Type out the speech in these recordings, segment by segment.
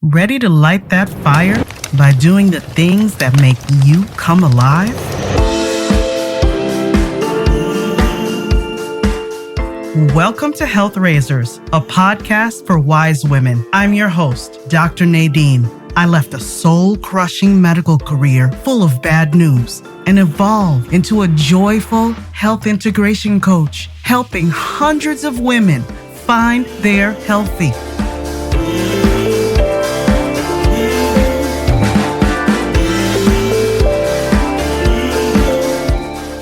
Ready to light that fire by doing the things that make you come alive? Welcome to Health Raisers, a podcast for wise women. I'm your host, Dr. Nadine. I left a soul-crushing medical career full of bad news and evolved into a joyful health integration coach, helping hundreds of women find their healthy.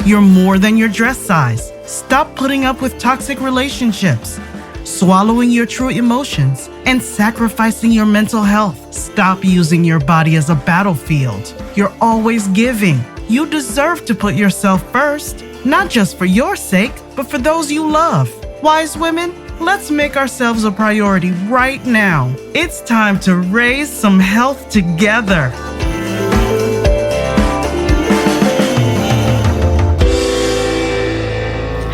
You're more than your dress size. Stop putting up with toxic relationships, swallowing your true emotions, and sacrificing your mental health. Stop using your body as a battlefield. You're always giving. You deserve to put yourself first, not just for your sake, but for those you love. Wise women, let's make ourselves a priority right now. It's time to raise some health together.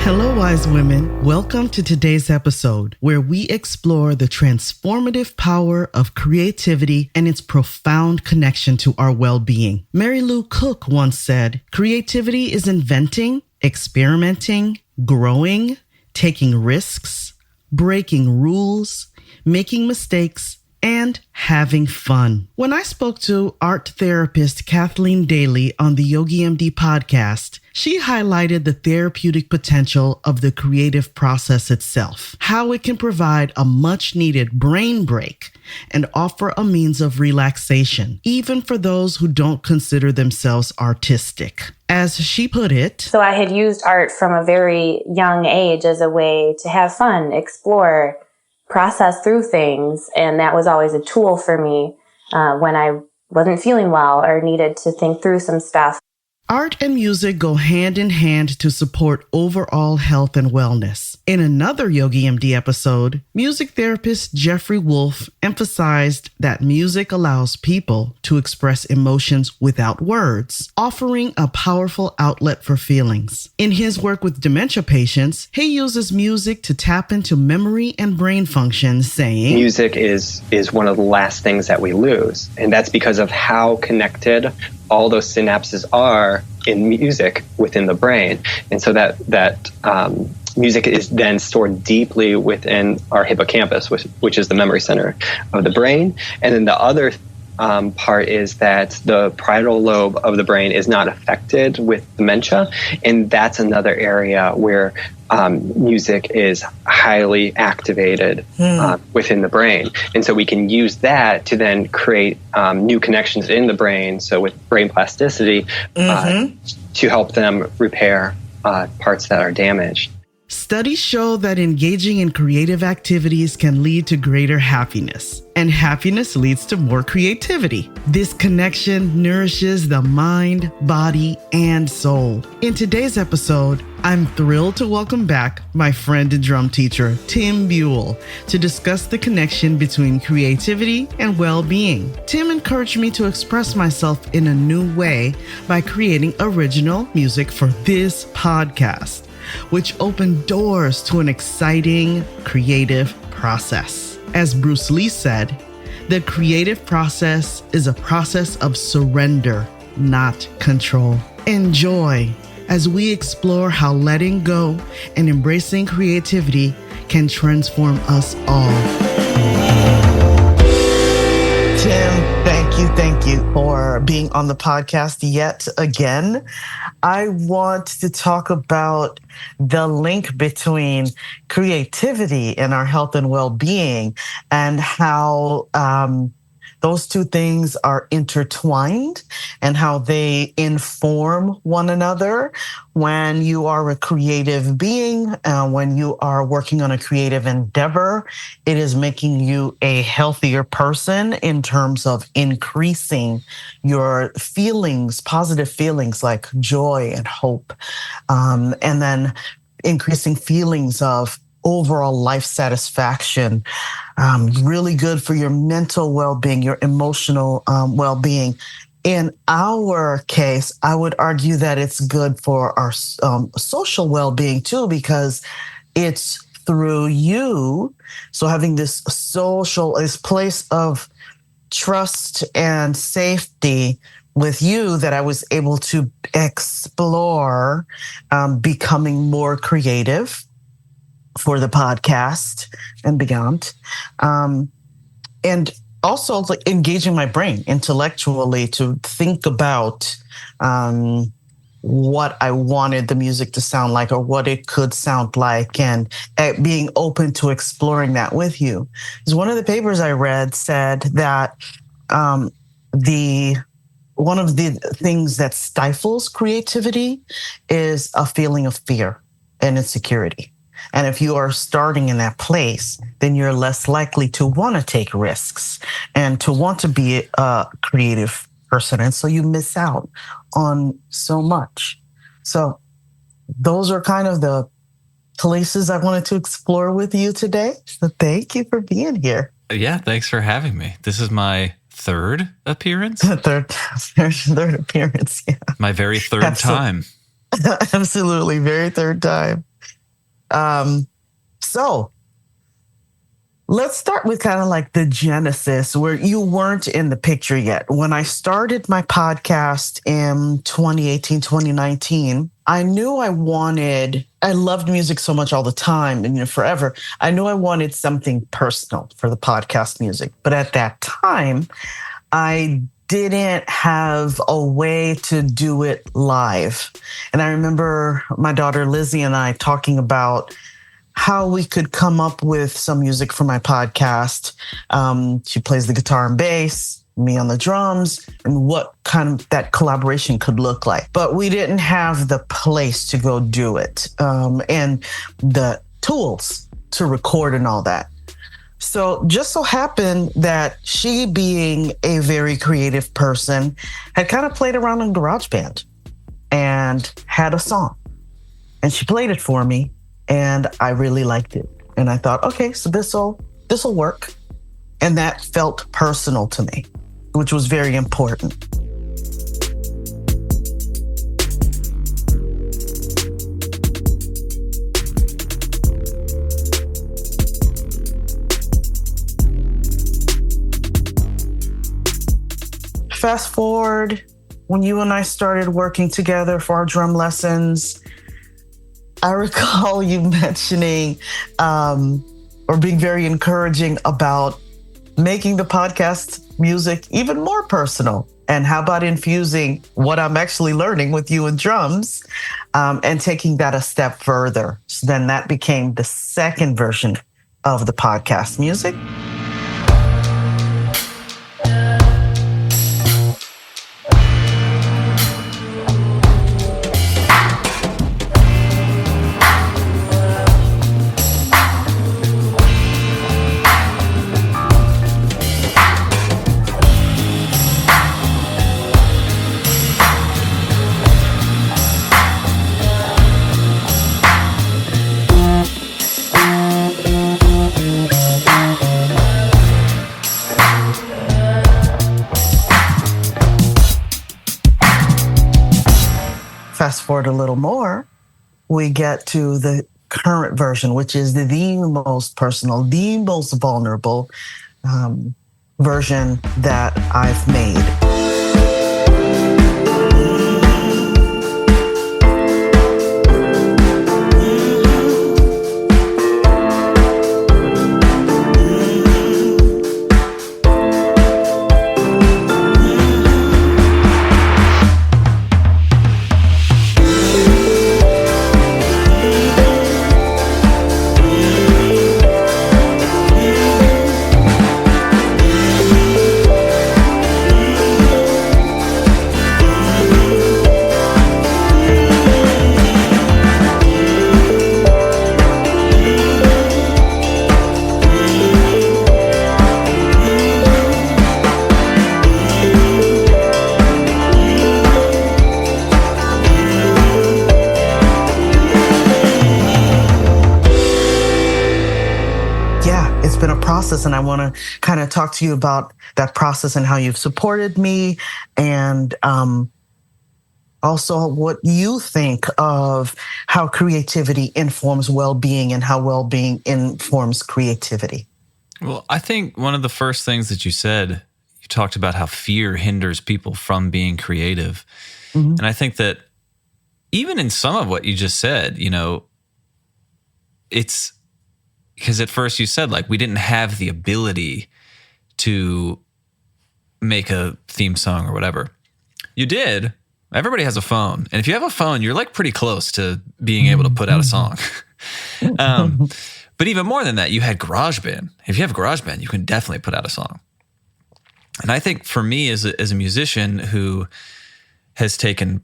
Hello, wise women. Welcome to today's episode, where we explore the transformative power of creativity and its profound connection to our well-being. Mary Lou Cook once said, "Creativity is inventing, experimenting, growing, taking risks, breaking rules, making mistakes, and having fun." When I spoke to art therapist Kathleen Daly on the YOGI MD Podcast, she highlighted the therapeutic potential of the creative process itself, how it can provide a much-needed brain break and offer a means of relaxation, even for those who don't consider themselves artistic. As she put it, So I had used art from a very young age as a way to have fun, explore, process through things. And that was always a tool for me when I wasn't feeling well or needed to think through some stuff. art and music go hand in hand to support overall health and wellness. In another Yogi MD episode, music therapist Jeffrey Wolfe emphasized that music allows people to express emotions without words, offering a powerful outlet for feelings. In his work with dementia patients, he uses music to tap into memory and brain function, saying, "Music is one of the last things that we lose. And that's because of how connected all those synapses are in music within the brain." And so that music is then stored deeply within our hippocampus, which is the memory center of the brain. And then the other part is that the parietal lobe of the brain is not affected with dementia. And that's another area where music is highly activated within the brain. And so we can use that to then create new connections in the brain. So with brain plasticity, to help them repair parts that are damaged. Studies show that engaging in creative activities can lead to greater happiness, and happiness leads to more creativity. This connection nourishes the mind, body, and soul. In today's episode, I'm thrilled to welcome back my friend and drum teacher, Tim Buell, to discuss the connection between creativity and well-being. Tim encouraged me to express myself in a new way by creating original music for this podcast, which opened doors to an exciting creative process. As Bruce Lee said, the creative process is a process of surrender, not control. Enjoy as we explore how letting go and embracing creativity can transform us all. Tim, thank you for being on the podcast yet again. I want to talk about the link between creativity and our health and well-being, and how those two things are intertwined and how they inform one another. When you are a creative being, when you are working on a creative endeavor, it is making you a healthier person in terms of increasing your feelings, positive feelings like joy and hope, and then increasing feelings of overall life satisfaction. Really good for your mental well-being, your emotional well-being. In our case, I would argue that it's good for our social well-being too, because it's through you. So having this place of trust and safety with you that I was able to explore becoming more creative for the podcast and beyond. And also like engaging my brain intellectually to think about what I wanted the music to sound like or what it could sound like, and being open to exploring that with you. Because one of the papers I read said that one of the things that stifles creativity is a feeling of fear and insecurity. And if you are starting in that place, then you're less likely to want to take risks and to want to be a creative person. And so you miss out on so much. So those are kind of the places I wanted to explore with you today. So thank you for being here. Yeah, thanks for having me. This is my third appearance. Third appearance, yeah. My very third time. Absolutely, very third time. So let's start with kind of like the genesis where you weren't in the picture yet. When I started my podcast in 2018, 2019, I knew I loved music so much all the time and forever. I knew I wanted something personal for the podcast music. But at that time, I didn't have a way to do it live. And I remember my daughter Lizzie and I talking about how we could come up with some music for my podcast. She plays the guitar and bass, me on the drums, and what kind of that collaboration could look like. But we didn't have the place to go do it and the tools to record and all that. So just so happened that she, being a very creative person, had kind of played around in GarageBand and had a song. And she played it for me. And I really liked it. And I thought, okay, so this'll work. And that felt personal to me, which was very important. Fast forward, when you and I started working together for our drum lessons, I recall you mentioning or being very encouraging about making the podcast music even more personal. And how about infusing what I'm actually learning with you in drums and taking that a step further. So then that became the second version of the podcast music. Fast forward a little more, we get to the current version, which is the most personal, the most vulnerable version that I've made. And I want to kind of talk to you about that process and how you've supported me, and also what you think of how creativity informs well-being and how well-being informs creativity. Well, I think one of the first things that you said, you talked about how fear hinders people from being creative. Mm-hmm. And I think that even in some of what you just said, it's because at first you said like we didn't have the ability to make a theme song or whatever. You did. Everybody has a phone. And if you have a phone, you're like pretty close to being able to put out a song. But even more than that, you had GarageBand. If you have GarageBand, you can definitely put out a song. And I think for me as a musician who has taken,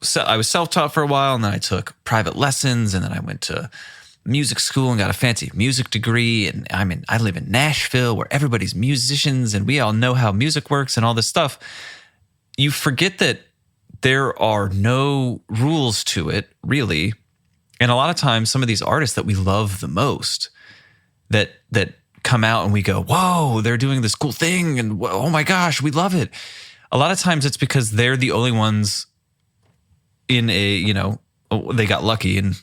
so I was self-taught for a while, and then I took private lessons, and then I went to music school and got a fancy music degree. And I live in Nashville where everybody's musicians and we all know how music works and all this stuff. You forget that there are no rules to it, really. And a lot of times, some of these artists that we love the most that come out and we go, whoa, they're doing this cool thing. And oh my gosh, we love it. A lot of times it's because they're the only ones in they got lucky and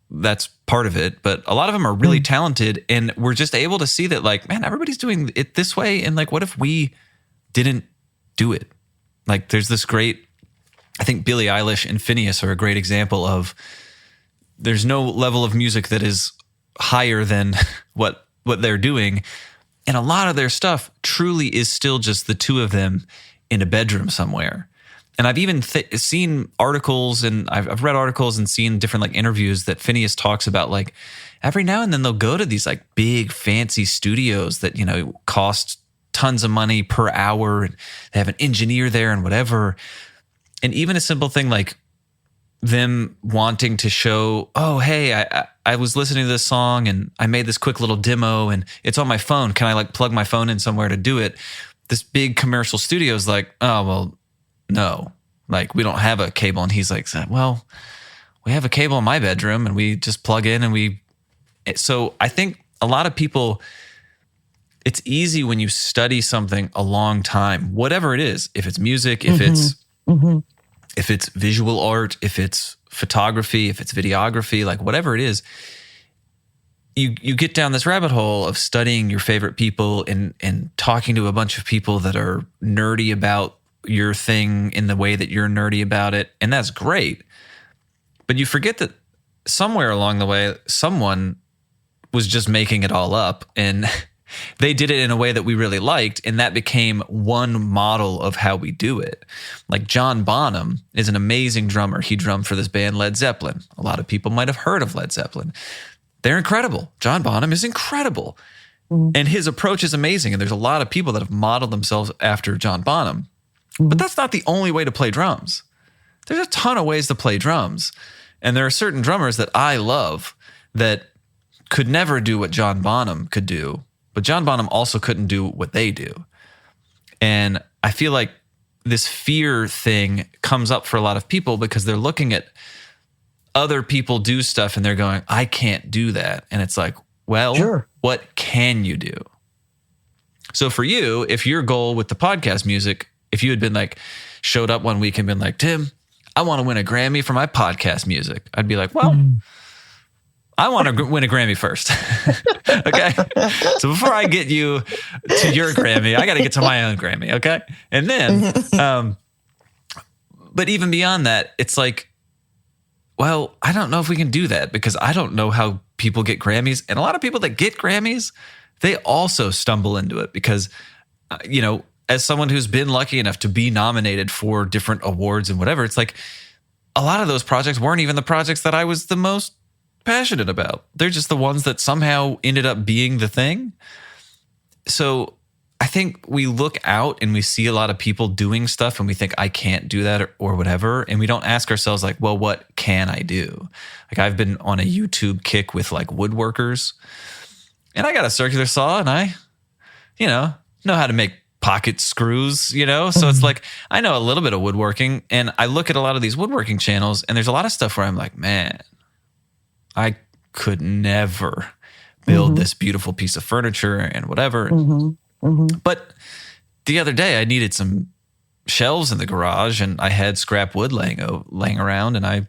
that's part of it. But a lot of them are really talented and we're just able to see that like, man, everybody's doing it this way. And like, what if we didn't do it? Like there's this great, I think Billie Eilish and Phineas are a great example of there's no level of music that is higher than what they're doing. And a lot of their stuff truly is still just the two of them in a bedroom somewhere. And I've even seen articles and I've read articles and seen different like interviews that Phineas talks about like every now and then they'll go to these like big fancy studios that, cost tons of money per hour and they have an engineer there and whatever. And even a simple thing like them wanting to show, oh, hey, I was listening to this song and I made this quick little demo and it's on my phone. Can I like plug my phone in somewhere to do it? This big commercial studio is like, oh, well, no, like we don't have a cable. And he's like, well, we have a cable in my bedroom and we just plug in and so I think a lot of people, it's easy when you study something a long time, whatever it is, if it's music, if it's visual art, if it's photography, if it's videography, like whatever it is, you get down this rabbit hole of studying your favorite people and talking to a bunch of people that are nerdy about your thing in the way that you're nerdy about it. And that's great. But you forget that somewhere along the way, someone was just making it all up and they did it in a way that we really liked, and that became one model of how we do it. Like John Bonham is an amazing drummer. He drummed for this band Led Zeppelin. A lot of people might have heard of Led Zeppelin. They're incredible. John Bonham is incredible. And his approach is amazing, and there's a lot of people that have modeled themselves after John Bonham. But that's not the only way to play drums. There's a ton of ways to play drums, and there are certain drummers that I love that could never do what John Bonham could do. But John Bonham also couldn't do what they do. And I feel like this fear thing comes up for a lot of people because they're looking at other people do stuff and they're going, I can't do that. And it's like, well, sure. What can you do? So for you, if your goal with the podcast music, if you had been like, showed up one week and been like, Tim, I want to win a Grammy for my podcast music. I'd be like, well, I want to win a Grammy first. Okay. So before I get you to your Grammy, I got to get to my own Grammy. Okay. And then, but even beyond that, it's like, well, I don't know if we can do that because I don't know how people get Grammys. And a lot of people that get Grammys, they also stumble into it because, as someone who's been lucky enough to be nominated for different awards and whatever, it's like a lot of those projects weren't even the projects that I was the most passionate about. They're just the ones that somehow ended up being the thing. So I think we look out and we see a lot of people doing stuff and we think, I can't do that or whatever. And we don't ask ourselves like, well, what can I do? Like I've been on a YouTube kick with like woodworkers and I got a circular saw and I, know how to make pocket screws, So it's like, I know a little bit of woodworking and I look at a lot of these woodworking channels and there's a lot of stuff where I'm like, man, I could never build this beautiful piece of furniture and whatever. But the other day I needed some shelves in the garage and I had scrap wood laying around and I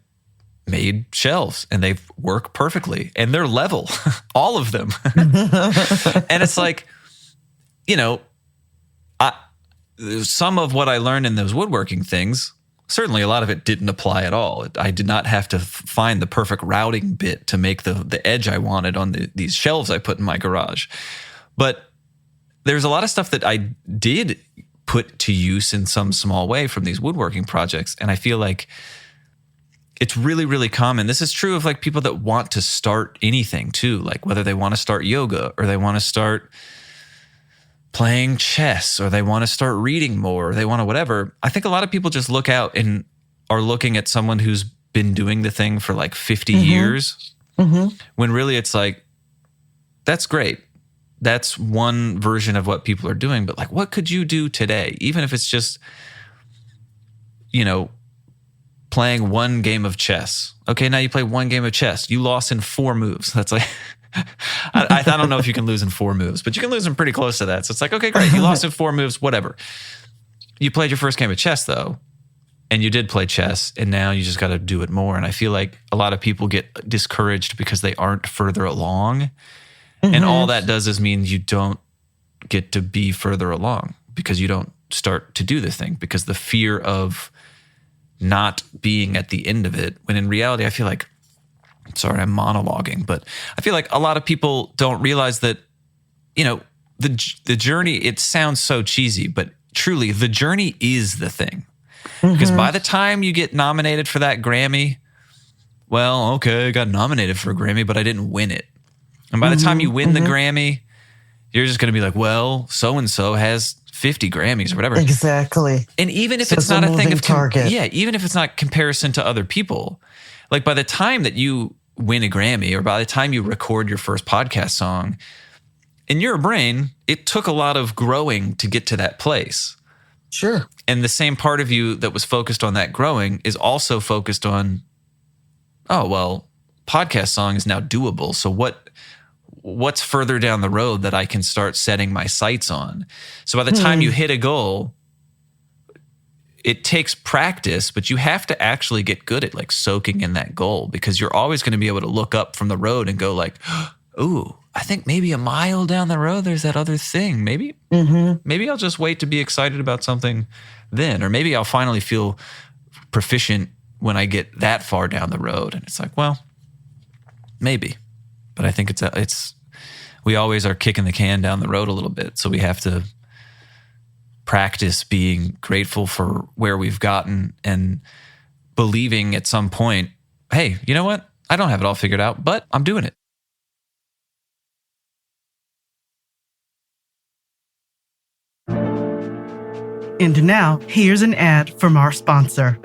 made shelves and they work perfectly and they're level, all of them. And it's like, some of what I learned in those woodworking things, certainly a lot of it didn't apply at all. I did not have to find the perfect routing bit to make the edge I wanted on these shelves I put in my garage. But there's a lot of stuff that I did put to use in some small way from these woodworking projects. And I feel like it's really, really common. This is true of like people that want to start anything too, like whether they want to start yoga or they want to start playing chess or they want to start reading more or they want to whatever. I think a lot of people just look out and are looking at someone who's been doing the thing for like 50 years when really it's like, that's great. That's one version of what people are doing. But like, what could you do today? Even if it's just, playing one game of chess. Okay, now you play one game of chess. You lost in 4 moves. That's like, I don't know if you can lose in 4 moves, but you can lose them pretty close to that. So it's like, okay, great. You lost in 4 moves, whatever. You played your first game of chess though, and you did play chess, and now you just got to do it more. And I feel like a lot of people get discouraged because they aren't further along. And all that does is mean you don't get to be further along because you don't start to do the thing because the fear of not being at the end of it, when in reality, I feel like, sorry, I'm monologuing, but I feel like a lot of people don't realize that, the journey, it sounds so cheesy, but truly the journey is the thing. Because by the time you get nominated for that Grammy, well, okay, I got nominated for a Grammy, but I didn't win it. And by the time you win the Grammy, you're just going to be like, well, so-and-so has 50 Grammys or whatever. Exactly. And even if it's not a thing of target. Even if it's not comparison to other people, like by the time that you win a Grammy or by the time you record your first podcast song, in your brain, it took a lot of growing to get to that place. Sure. And the same part of you that was focused on that growing is also focused on, oh, well, podcast song is now doable. So what's further down the road that I can start setting my sights on? So by the time you hit a goal, it takes practice, but you have to actually get good at like soaking in that goal because you're always going to be able to look up from the road and go like, ooh, I think maybe a mile down the road, there's that other thing. Maybe I'll just wait to be excited about something then, or maybe I'll finally feel proficient when I get that far down the road. And it's like, well, maybe. But I think we always are kicking the can down the road a little bit. So we have to practice being grateful for where we've gotten and believing at some point, hey, you know what? I don't have it all figured out, but I'm doing it. And now, here's an ad from our sponsor.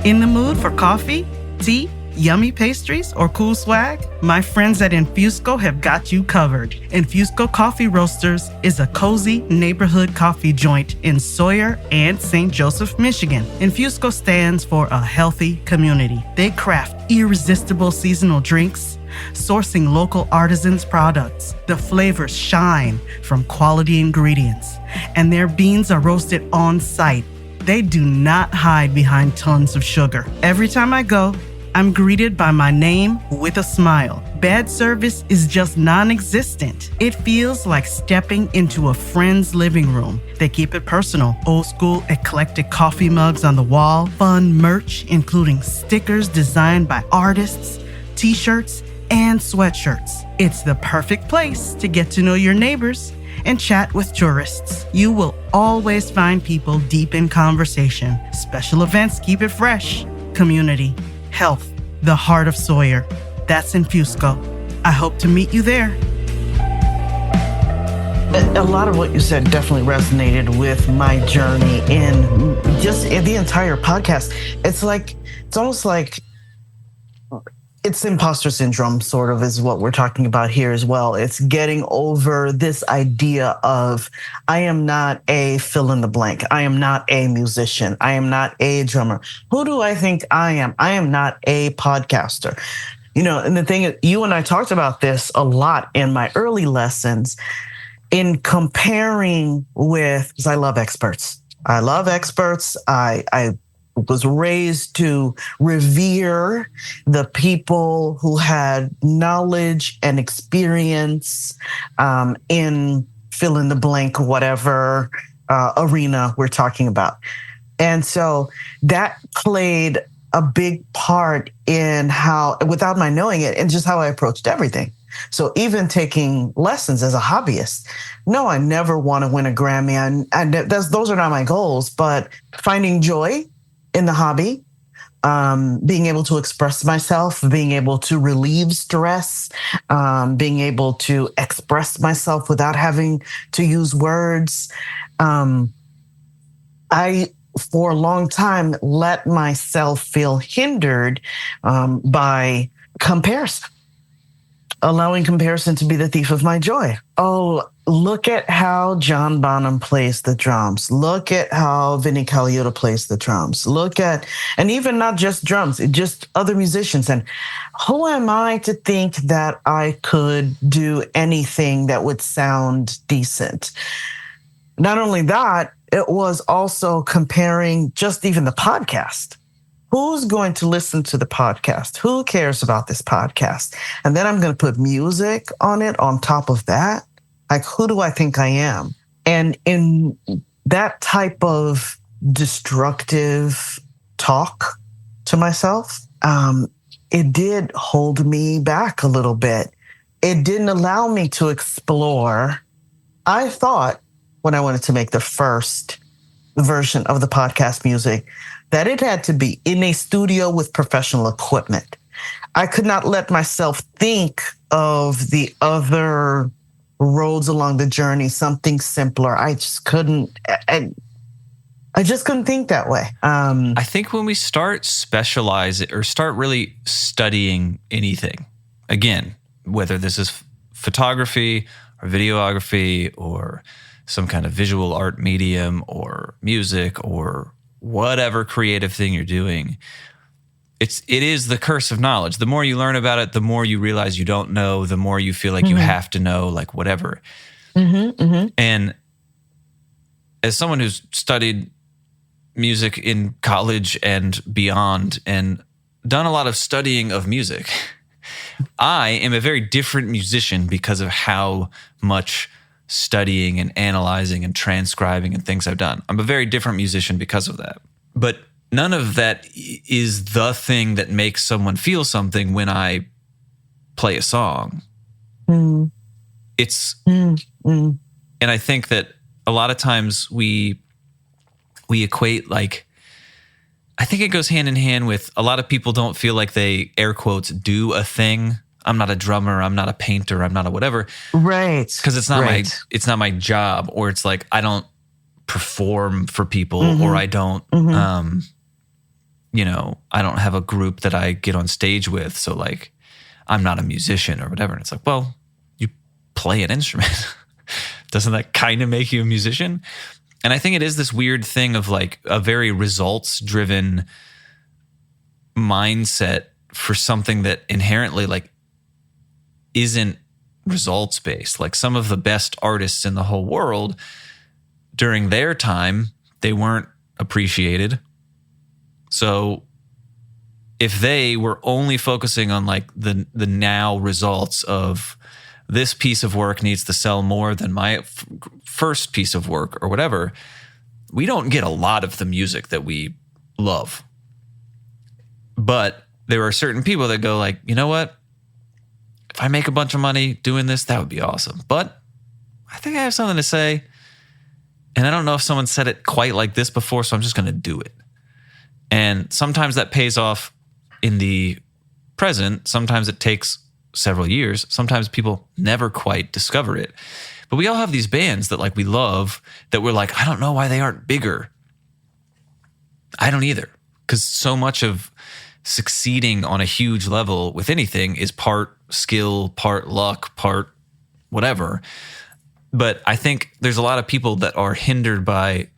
In the mood for coffee, tea, yummy pastries, or cool swag? My friends at Infusco have got you covered. Infusco Coffee Roasters is a cozy neighborhood coffee joint in Sawyer and St. Joseph, Michigan. Infusco stands for a healthy community. They craft irresistible seasonal drinks, sourcing local artisans' products. The flavors shine from quality ingredients, and their beans are roasted on site. They do not hide behind tons of sugar. Every time I go, I'm greeted by my name with a smile. Bad service is just non-existent. It feels like stepping into a friend's living room. They keep it personal. Old school eclectic coffee mugs on the wall, fun merch, including stickers designed by artists, t-shirts, and sweatshirts. It's the perfect place to get to know your neighbors and chat with tourists. You will always find people deep in conversation. Special events keep it fresh. Community, health, the heart of Sawyer. That's Infusco. I hope to meet you there. A lot of what you said definitely resonated with my journey in just the entire podcast. It's almost like it's imposter syndrome, sort of, is what we're talking about here as well. It's getting over this idea of, I am not a fill in the blank. I am not a musician. I am not a drummer. Who do I think I am? I am not a podcaster. And the thing is, you and I talked about this a lot in my early lessons in comparing with, because I love experts. I was raised to revere the people who had knowledge and experience in fill in the blank, whatever arena we're talking about. And so that played a big part in how, without my knowing it, and just how I approached everything. So even taking lessons as a hobbyist, no, I never want to win a Grammy. Those are not my goals, but finding joy in the hobby, being able to express myself, being able to relieve stress, being able to express myself without having to use words. I, for a long time, let myself feel hindered by comparison, allowing comparison to be the thief of my joy. Oh, look at how John Bonham plays the drums. Look at how Vinnie Colaiuta plays the drums. Look at, and even not just drums, just other musicians. And who am I to think that I could do anything that would sound decent? Not only that, it was also comparing just even the podcast. Who's going to listen to the podcast? Who cares about this podcast? And then I'm going to put music on it on top of that. Like, who do I think I am? And in that type of destructive talk to myself, it did hold me back a little bit. It didn't allow me to explore. I thought when I wanted to make the first version of the podcast music, that it had to be in a studio with professional equipment. I could not let myself think of the other roads along the journey, something simpler. I just couldn't. I just couldn't think that way. I think when we start specializing or start really studying anything, again, whether this is photography or videography or some kind of visual art medium or music or whatever creative thing you're doing, it is the curse of knowledge. The more you learn about it, the more you realize you don't know, the more you feel like you have to know, like whatever. And as someone who's studied music in college and beyond and done a lot of studying of music, I am a very different musician because of how much studying and analyzing and transcribing and things I've done. I'm a very different musician because of that. But none of that is the thing that makes someone feel something when I play a song. It's, and I think that a lot of times we equate, like, I think it goes hand in hand with a lot of people don't feel like they, air quotes, do a thing. I'm not a drummer, I'm not a painter, I'm not a whatever. Right. Because it's not my job, or it's like I don't perform for people, or I don't I don't have a group that I get on stage with, so like I'm not a musician or whatever. And it's like, well, you play an instrument. Doesn't that kind of make you a musician? And I think it is this weird thing of like a very results-driven mindset for something that inherently like isn't results-based. Like some of the best artists in the whole world, during their time, they weren't appreciated. So if they were only focusing on like the now results of this piece of work needs to sell more than my first piece of work or whatever, we don't get a lot of the music that we love. But there are certain people that go like, you know what? If I make a bunch of money doing this, that would be awesome. But I think I have something to say. And I don't know if someone said it quite like this before, so I'm just going to do it. And sometimes that pays off in the present. Sometimes it takes several years. Sometimes people never quite discover it. But we all have these bands that like we love that we're like, I don't know why they aren't bigger. I don't either. Because so much of succeeding on a huge level with anything is part skill, part luck, part whatever. But I think there's a lot of people that are hindered by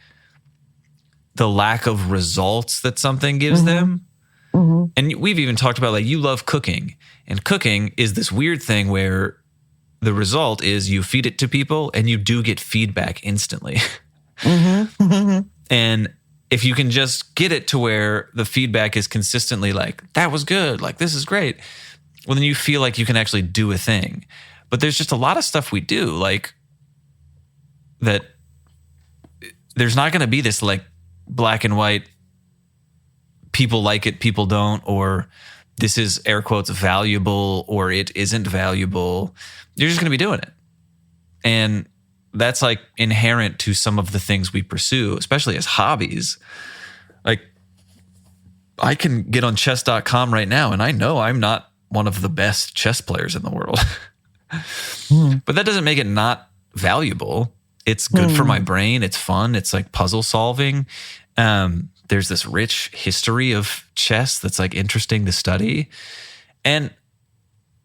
the lack of results that something gives them. And we've even talked about like you love cooking, and cooking is this weird thing where the result is you feed it to people and you do get feedback instantly. And if you can just get it to where the feedback is consistently like, that was good, like, this is great, well, then you feel like you can actually do a thing. But there's just a lot of stuff we do, like, that there's not going to be this like black and white, people like it, people don't, or this is air quotes valuable or it isn't valuable. You're just going to be doing it. And that's like inherent to some of the things we pursue, especially as hobbies. Like, I can get on chess.com right now and I know I'm not one of the best chess players in the world. But that doesn't make it not valuable. It's good for my brain. It's fun. It's like puzzle solving. There's this rich history of chess that's like interesting to study. And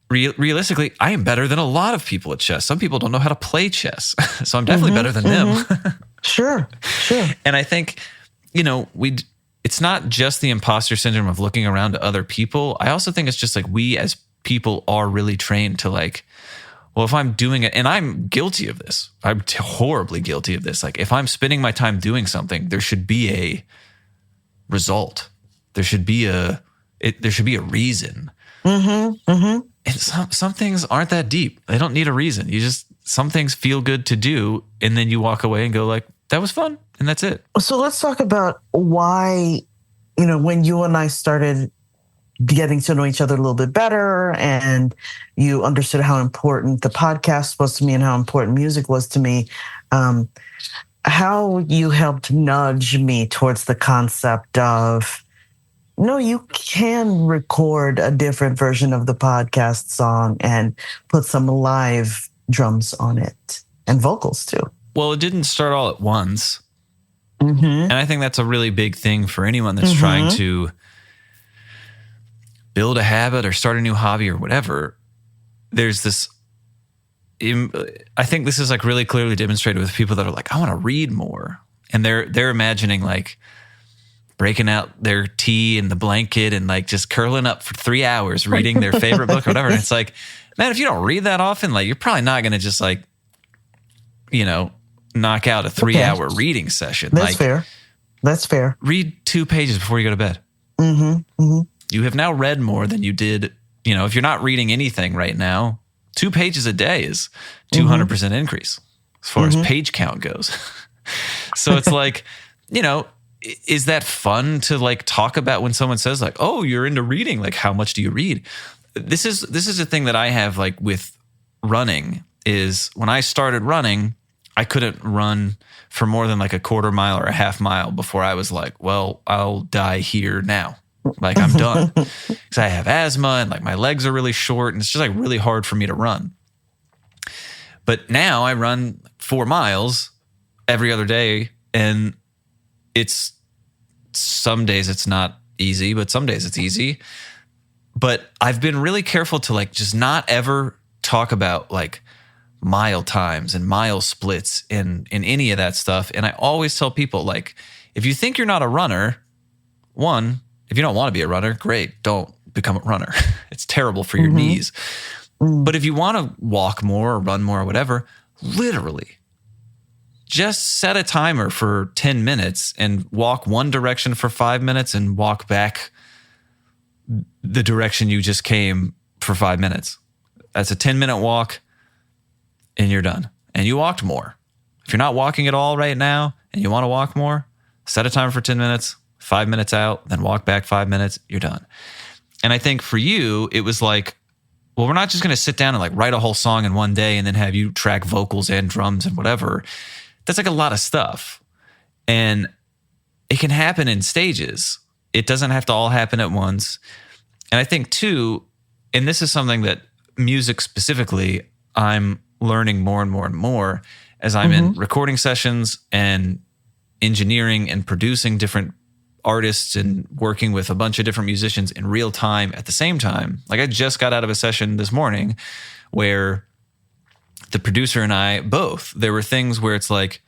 realistically, I am better than a lot of people at chess. Some people don't know how to play chess. So I'm definitely better than them. Sure. And I think, it's not just the imposter syndrome of looking around to other people. I also think it's just like we as people are really trained to like, well, if I'm doing it, and I'm guilty of this, I'm horribly guilty of this. Like, if I'm spending my time doing something, there should be a result. There should be a reason. And some things aren't that deep. They don't need a reason. Some things feel good to do, and then you walk away and go like, that was fun, and that's it. So let's talk about why, when you and I started getting to know each other a little bit better, and you understood how important the podcast was to me and how important music was to me, how you helped nudge me towards the concept of, no, you can record a different version of the podcast song and put some live drums on it and vocals too. Well, it didn't start all at once. And I think that's a really big thing for anyone that's trying to build a habit or start a new hobby or whatever. There's this, I think this is like really clearly demonstrated with people that are like, I want to read more. And they're imagining like breaking out their tea in the blanket and like just curling up for 3 hours reading their favorite book or whatever. And it's like, man, if you don't read that often, like you're probably not going to just like, knock out a 3-hour reading session. That's fair. That's fair. Read 2 pages before you go to bed. You have now read more than you did. If you're not reading anything right now, 2 pages a day is 200% increase as far as page count goes. So it's like, is that fun to like talk about when someone says like, oh, you're into reading? Like, how much do you read? This is a thing that I have like with running is when I started running, I couldn't run for more than like a quarter mile or a half mile before I was like, well, I'll die here now. Like I'm done because I have asthma and like my legs are really short and it's just like really hard for me to run. But now I run 4 miles every other day, and it's some days it's not easy, but some days it's easy. But I've been really careful to like just not ever talk about like mile times and mile splits in any of that stuff. And I always tell people like, if you think you're not a runner, if you don't want to be a runner, great, don't become a runner. It's terrible for your knees. But if you want to walk more or run more or whatever, literally just set a timer for 10 minutes and walk one direction for 5 minutes and walk back the direction you just came for 5 minutes. That's a 10-minute walk and you're done. And you walked more. If you're not walking at all right now and you want to walk more, set a timer for 10 minutes, 5 minutes out, then walk back 5 minutes, you're done. And I think for you, it was like, well, we're not just going to sit down and like write a whole song in one day and then have you track vocals and drums and whatever. That's like a lot of stuff. And it can happen in stages. It doesn't have to all happen at once. And I think too, and this is something that music specifically, I'm learning more and more and more as I'm in recording sessions and engineering and producing different artists and working with a bunch of different musicians in real time at the same time. Like I just got out of a session this morning where the producer and I both, there were things where it's like,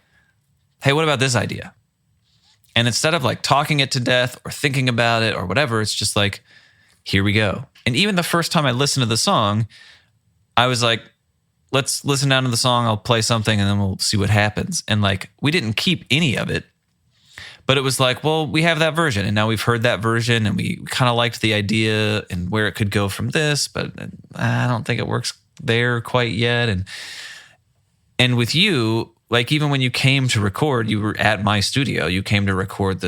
hey, what about this idea? And instead of like talking it to death or thinking about it or whatever, it's just like, here we go. And even the first time I listened to the song, I was like, let's listen down to the song. I'll play something and then we'll see what happens. And like, we didn't keep any of it, But it was like, well, we have that version, and now we've heard that version, and we kind of liked the idea and where it could go from this, but I don't think it works there quite yet. And with you, like even when you came to record, you were at my studio. You came to record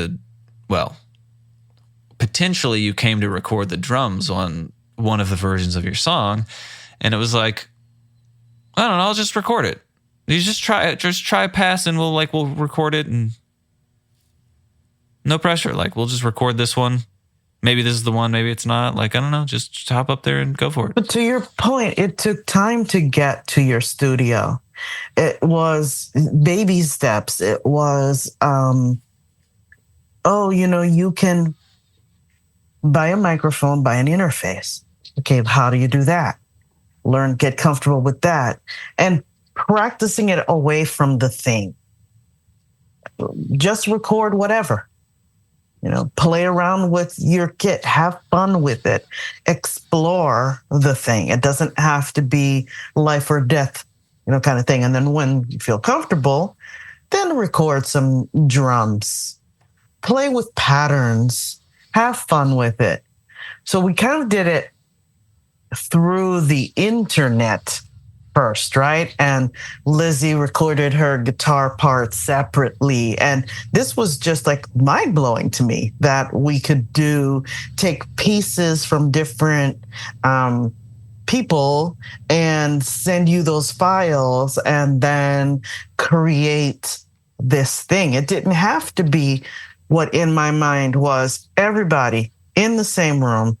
potentially you came to record the drums on one of the versions of your song, and it was like, I don't know, I'll just record it. You just try a pass, and we'll record it, and no pressure. Like, we'll just record this one. Maybe this is the one, maybe it's not. Like, I don't know, just hop up there and go for it. But to your point, it took time to get to your studio. It was baby steps. It was, you can buy a microphone, buy an interface. Okay, how do you do that? Learn, get comfortable with that. And practicing it away from the thing. Just record whatever. Play around with your kit, have fun with it, explore the thing. It doesn't have to be life or death, kind of thing. And then when you feel comfortable, then record some drums, play with patterns, have fun with it. So we kind of did it through the internet first, right? And Lizzie recorded her guitar parts separately. And this was just like mind-blowing to me that we could take pieces from different people and send you those files and then create this thing. It didn't have to be what in my mind was everybody in the same room,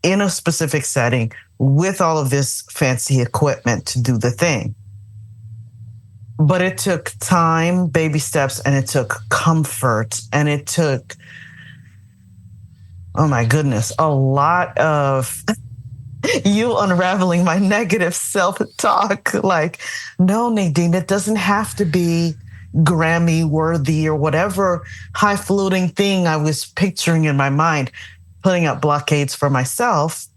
in a specific setting, with all of this fancy equipment to do the thing. But it took time, baby steps, and it took comfort, and it took, oh my goodness, a lot of you unraveling my negative self-talk. Like, no, Nadine, it doesn't have to be Grammy worthy or whatever high-floating thing I was picturing in my mind, putting up blockades for myself.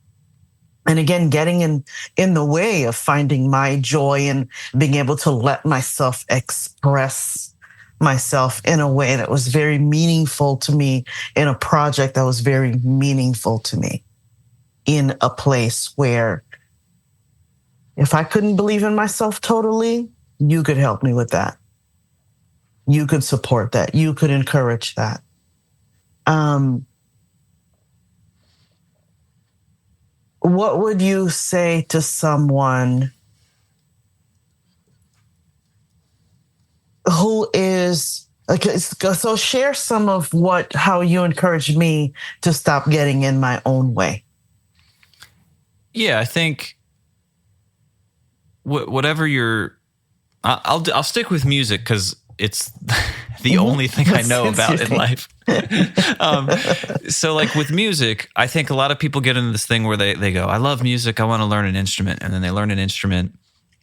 And again, getting in the way of finding my joy and being able to let myself express myself in a way that was very meaningful to me, in a project that was very meaningful to me, in a place where if I couldn't believe in myself totally, you could help me with that. You could support that. You could encourage that. What would you say to someone who is, okay, so share some of how you encouraged me to stop getting in my own way. Yeah, I think whatever I'll stick with music because it's the only thing I know about in life. So like with music, I think a lot of people get into this thing where they go, I love music, I want to learn an instrument. And then they learn an instrument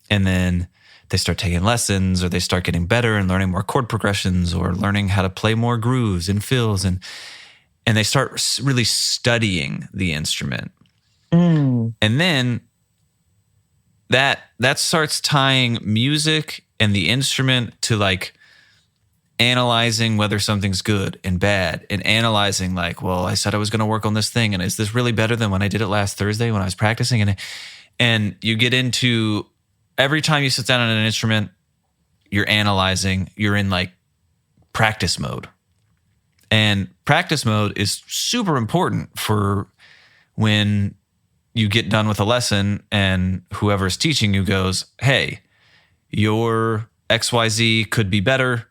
and then they start taking lessons, or they start getting better and learning more chord progressions, or learning how to play more grooves and fills. And they start really studying the instrument. And then that starts tying music and the instrument to like analyzing whether something's good and bad, and analyzing like, well, I said I was going to work on this thing, and is this really better than when I did it last Thursday when I was practicing? And you get into, every time you sit down on an instrument, you're analyzing, you're in like practice mode. And practice mode is super important for when you get done with a lesson and whoever's teaching you goes, hey, your XYZ could be better.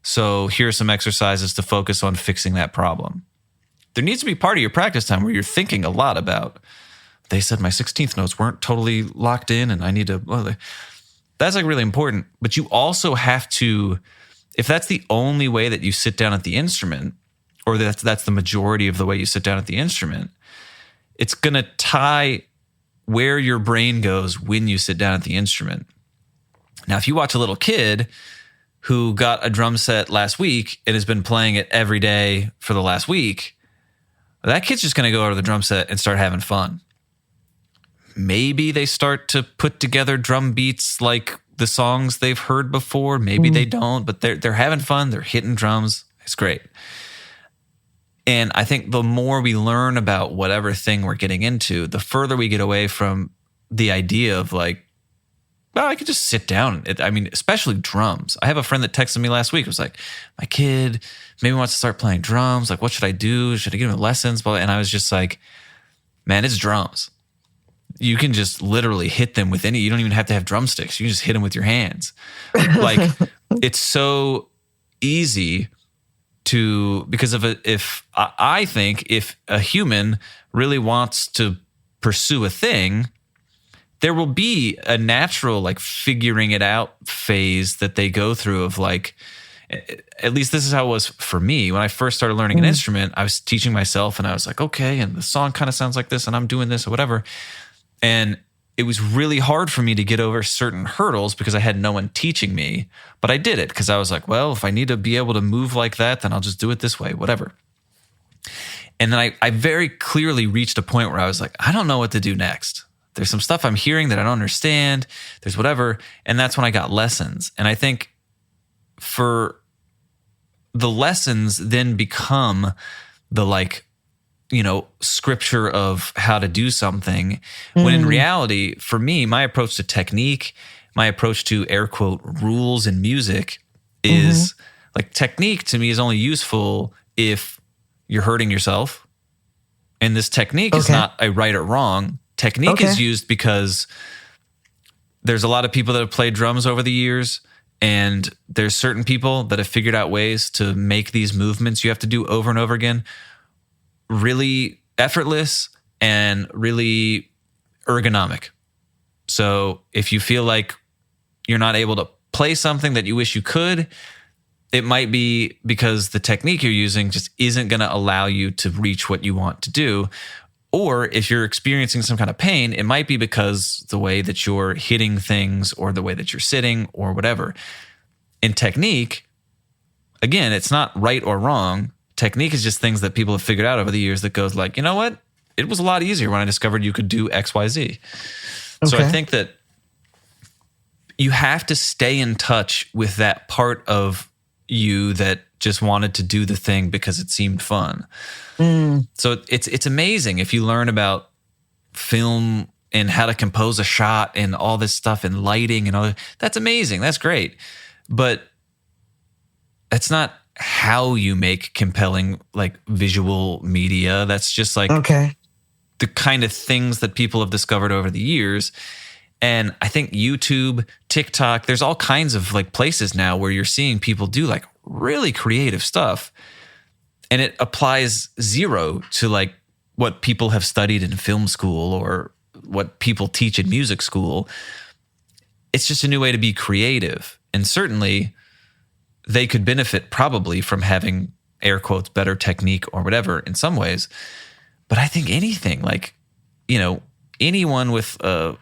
So here's some exercises to focus on fixing that problem. There needs to be part of your practice time where you're thinking a lot about, they said my 16th notes weren't totally locked in and I need to, well, that's like really important. But you also have to, if that's the only way that you sit down at the instrument, or that's the majority of the way you sit down at the instrument, it's going to tie where your brain goes when you sit down at the instrument. Now, if you watch a little kid who got a drum set last week and has been playing it every day for the last week, that kid's just going to go over the drum set and start having fun. Maybe they start to put together drum beats like the songs they've heard before. Maybe they don't, but they're having fun. They're hitting drums It's great. And I think the more we learn about whatever thing we're getting into, the further we get away from the idea of like, well, I could just sit down. Especially drums. I have a friend that texted me last week. It was like, my kid maybe wants to start playing drums. Like, what should I do? Should I give him lessons? And I was just like, man, it's drums. You can just literally hit them with you don't even have to have drumsticks. You can just hit them with your hands. Like, it's so easy because I think if a human really wants to pursue a thing, there will be a natural like figuring it out phase that they go through of like, at least this is how it was for me. When I first started learning an instrument, I was teaching myself and I was like, okay, and the song kind of sounds like this and I'm doing this or whatever. And it was really hard for me to get over certain hurdles because I had no one teaching me, but I did it because I was like, well, if I need to be able to move like that, then I'll just do it this way, whatever. And then I very clearly reached a point where I was like, I don't know what to do next. There's some stuff I'm hearing that I don't understand. There's whatever. And that's when I got lessons. And I think for the lessons then become the like, scripture of how to do something. When in reality, for me, my approach to technique, my approach to air quote rules in music is like technique to me is only useful if you're hurting yourself. And this technique is not a right or wrong. Technique is used because there's a lot of people that have played drums over the years, and there's certain people that have figured out ways to make these movements you have to do over and over again really effortless and really ergonomic. So if you feel like you're not able to play something that you wish you could, it might be because the technique you're using just isn't going to allow you to reach what you want to do. Or if you're experiencing some kind of pain, it might be because the way that you're hitting things or the way that you're sitting or whatever. In technique, again, it's not right or wrong. Technique is just things that people have figured out over the years that goes like, you know what? It was a lot easier when I discovered you could do X, Y, Z. So I think that you have to stay in touch with that part of you that just wanted to do the thing because it seemed fun. So it's amazing if you learn about film and how to compose a shot and all this stuff and lighting and all that. That's amazing. That's great. But that's not how you make compelling like visual media. That's just like the kind of things that people have discovered over the years. And I think YouTube, TikTok, there's all kinds of like places now where you're seeing people do like really creative stuff. And it applies zero to like what people have studied in film school or what people teach in music school. It's just a new way to be creative. And certainly they could benefit probably from having air quotes, better technique or whatever in some ways. But I think anything like, anyone with a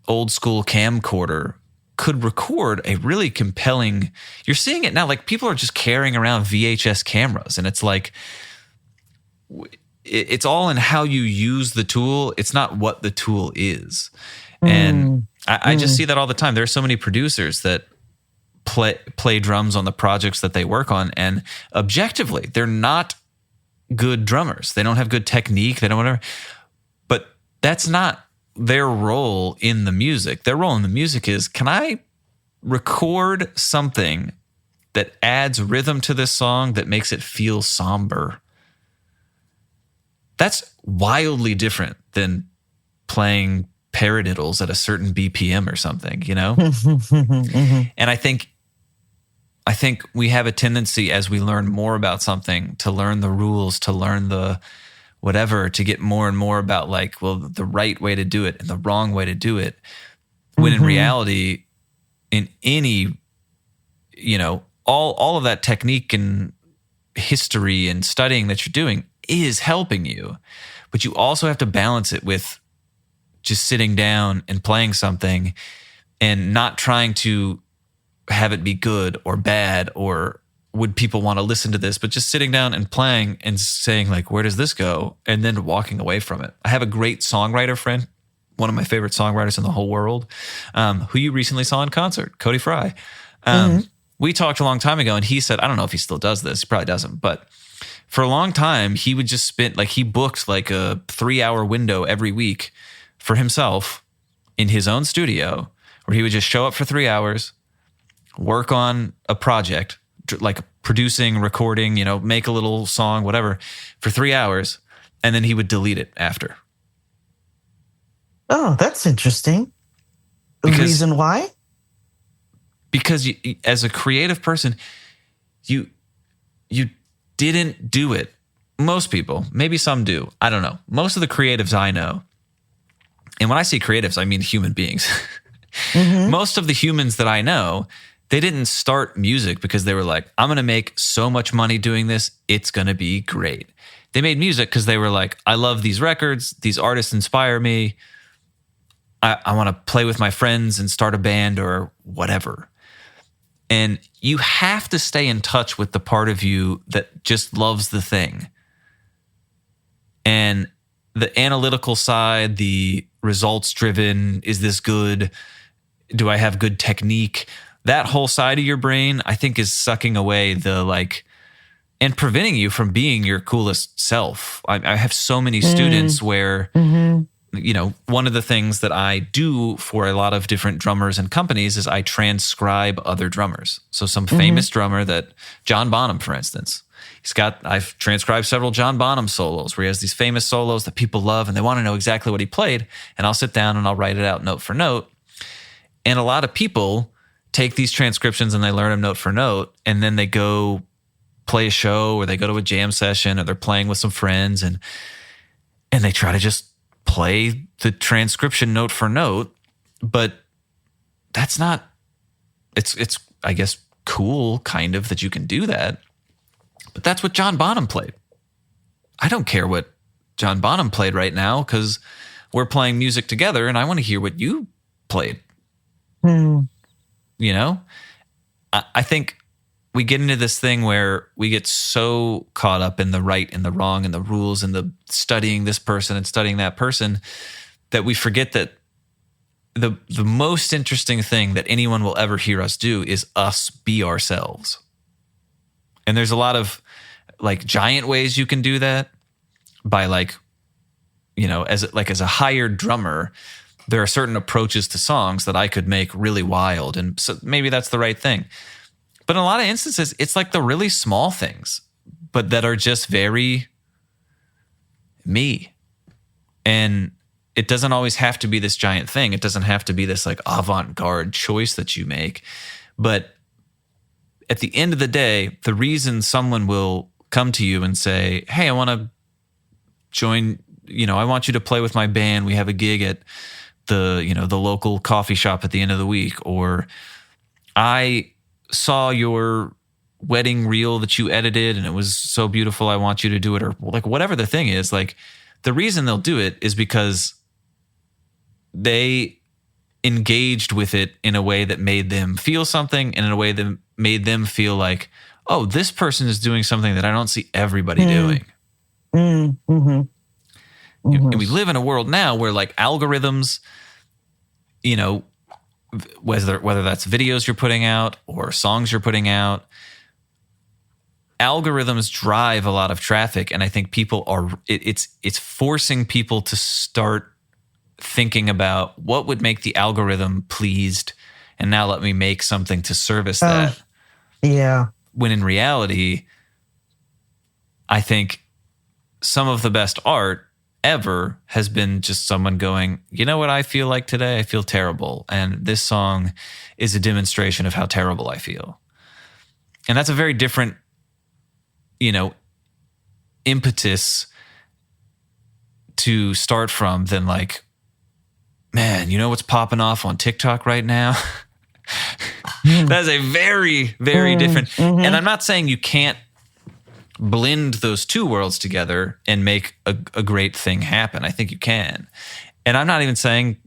old school camcorder could record a really compelling, you're seeing it now, like people are just carrying around VHS cameras and it's like, it's all in how you use the tool. It's not what the tool is. And I just see that all the time. There are so many producers that play drums on the projects that they work on, and objectively, they're not good drummers. They don't have good technique. They don't whatever. But that's not their role in the music. Their role in the music is, can I record something that adds rhythm to this song that makes it feel somber? That's wildly different than playing paradiddles at a certain BPM or something, And I think we have a tendency as we learn more about something to learn the rules, to learn the whatever, to get more and more about like, well, the right way to do it and the wrong way to do it. When in reality, in any, all of that technique and history and studying that you're doing is helping you, but you also have to balance it with just sitting down and playing something and not trying to have it be good or bad or would people want to listen to this, but just sitting down and playing and saying like, where does this go? And then walking away from it. I have a great songwriter friend, one of my favorite songwriters in the whole world, who you recently saw in concert, Cody Fry. we talked a long time ago, and he said, I don't know if he still does this. He probably doesn't, but for a long time, he would just spend, like, he booked like a 3-hour window every week for himself in his own studio, where he would just show up for 3 hours, work on a project, like producing, recording, make a little song, whatever, for 3 hours, and then he would delete it after. Oh, that's interesting. The reason why? Because as a creative person, you didn't do it. Most people, maybe some do. I don't know. Most of the creatives I know, and when I say creatives, I mean human beings. Most of the humans that I know, they didn't start music because they were like, I'm going to make so much money doing this. It's going to be great. They made music because they were like, I love these records. These artists inspire me. I want to play with my friends and start a band or whatever. And you have to stay in touch with the part of you that just loves the thing. And the analytical side, the results driven, is this good? Do I have good technique? That whole side of your brain, I think, is sucking away and preventing you from being your coolest self. I have so many students where, one of the things that I do for a lot of different drummers and companies is I transcribe other drummers. So some famous drummer John Bonham, for instance, I've transcribed several John Bonham solos where he has these famous solos that people love and they want to know exactly what he played. And I'll sit down and I'll write it out note for note. And a lot of people take these transcriptions and they learn them note for note. And then they go play a show or they go to a jam session or they're playing with some friends and they try to just play the transcription note for note, but that's not, it's I guess cool kind of that you can do that, but that's what John Bonham played. I don't care what John Bonham played right now because we're playing music together and I want to hear what you played. I think we get into this thing where we get so caught up in the right and the wrong and the rules and the studying this person and studying that person that we forget that the most interesting thing that anyone will ever hear us do is us be ourselves. And there's a lot of like giant ways you can do that by as a hired drummer, there are certain approaches to songs that I could make really wild. And so maybe that's the right thing. But in a lot of instances, it's like the really small things, but that are just very me. And it doesn't always have to be this giant thing. It doesn't have to be this like avant-garde choice that you make. But at the end of the day, the reason someone will come to you and say, hey, I want to join, I want you to play with my band. We have a gig at the local coffee shop at the end of the week. Or I saw your wedding reel that you edited and it was so beautiful. I want you to do it. Or like whatever the thing is, like the reason they'll do it is because they engaged with it in a way that made them feel something and in a way that made them feel like, oh, this person is doing something that I don't see everybody doing. And we live in a world now where like algorithms, whether that's videos you're putting out or songs you're putting out, algorithms drive a lot of traffic. And I think people it's forcing people to start thinking about what would make the algorithm pleased. And now let me make something to service that. Yeah. When in reality, I think some of the best art ever has been just someone going, you know what I feel like today? I feel terrible. And this song is a demonstration of how terrible I feel. And that's a very different, impetus to start from than like, man, you know what's popping off on TikTok right now? That is a very, very different. And I'm not saying you can't blend those two worlds together and make a great thing happen. I think you can. And I'm not even saying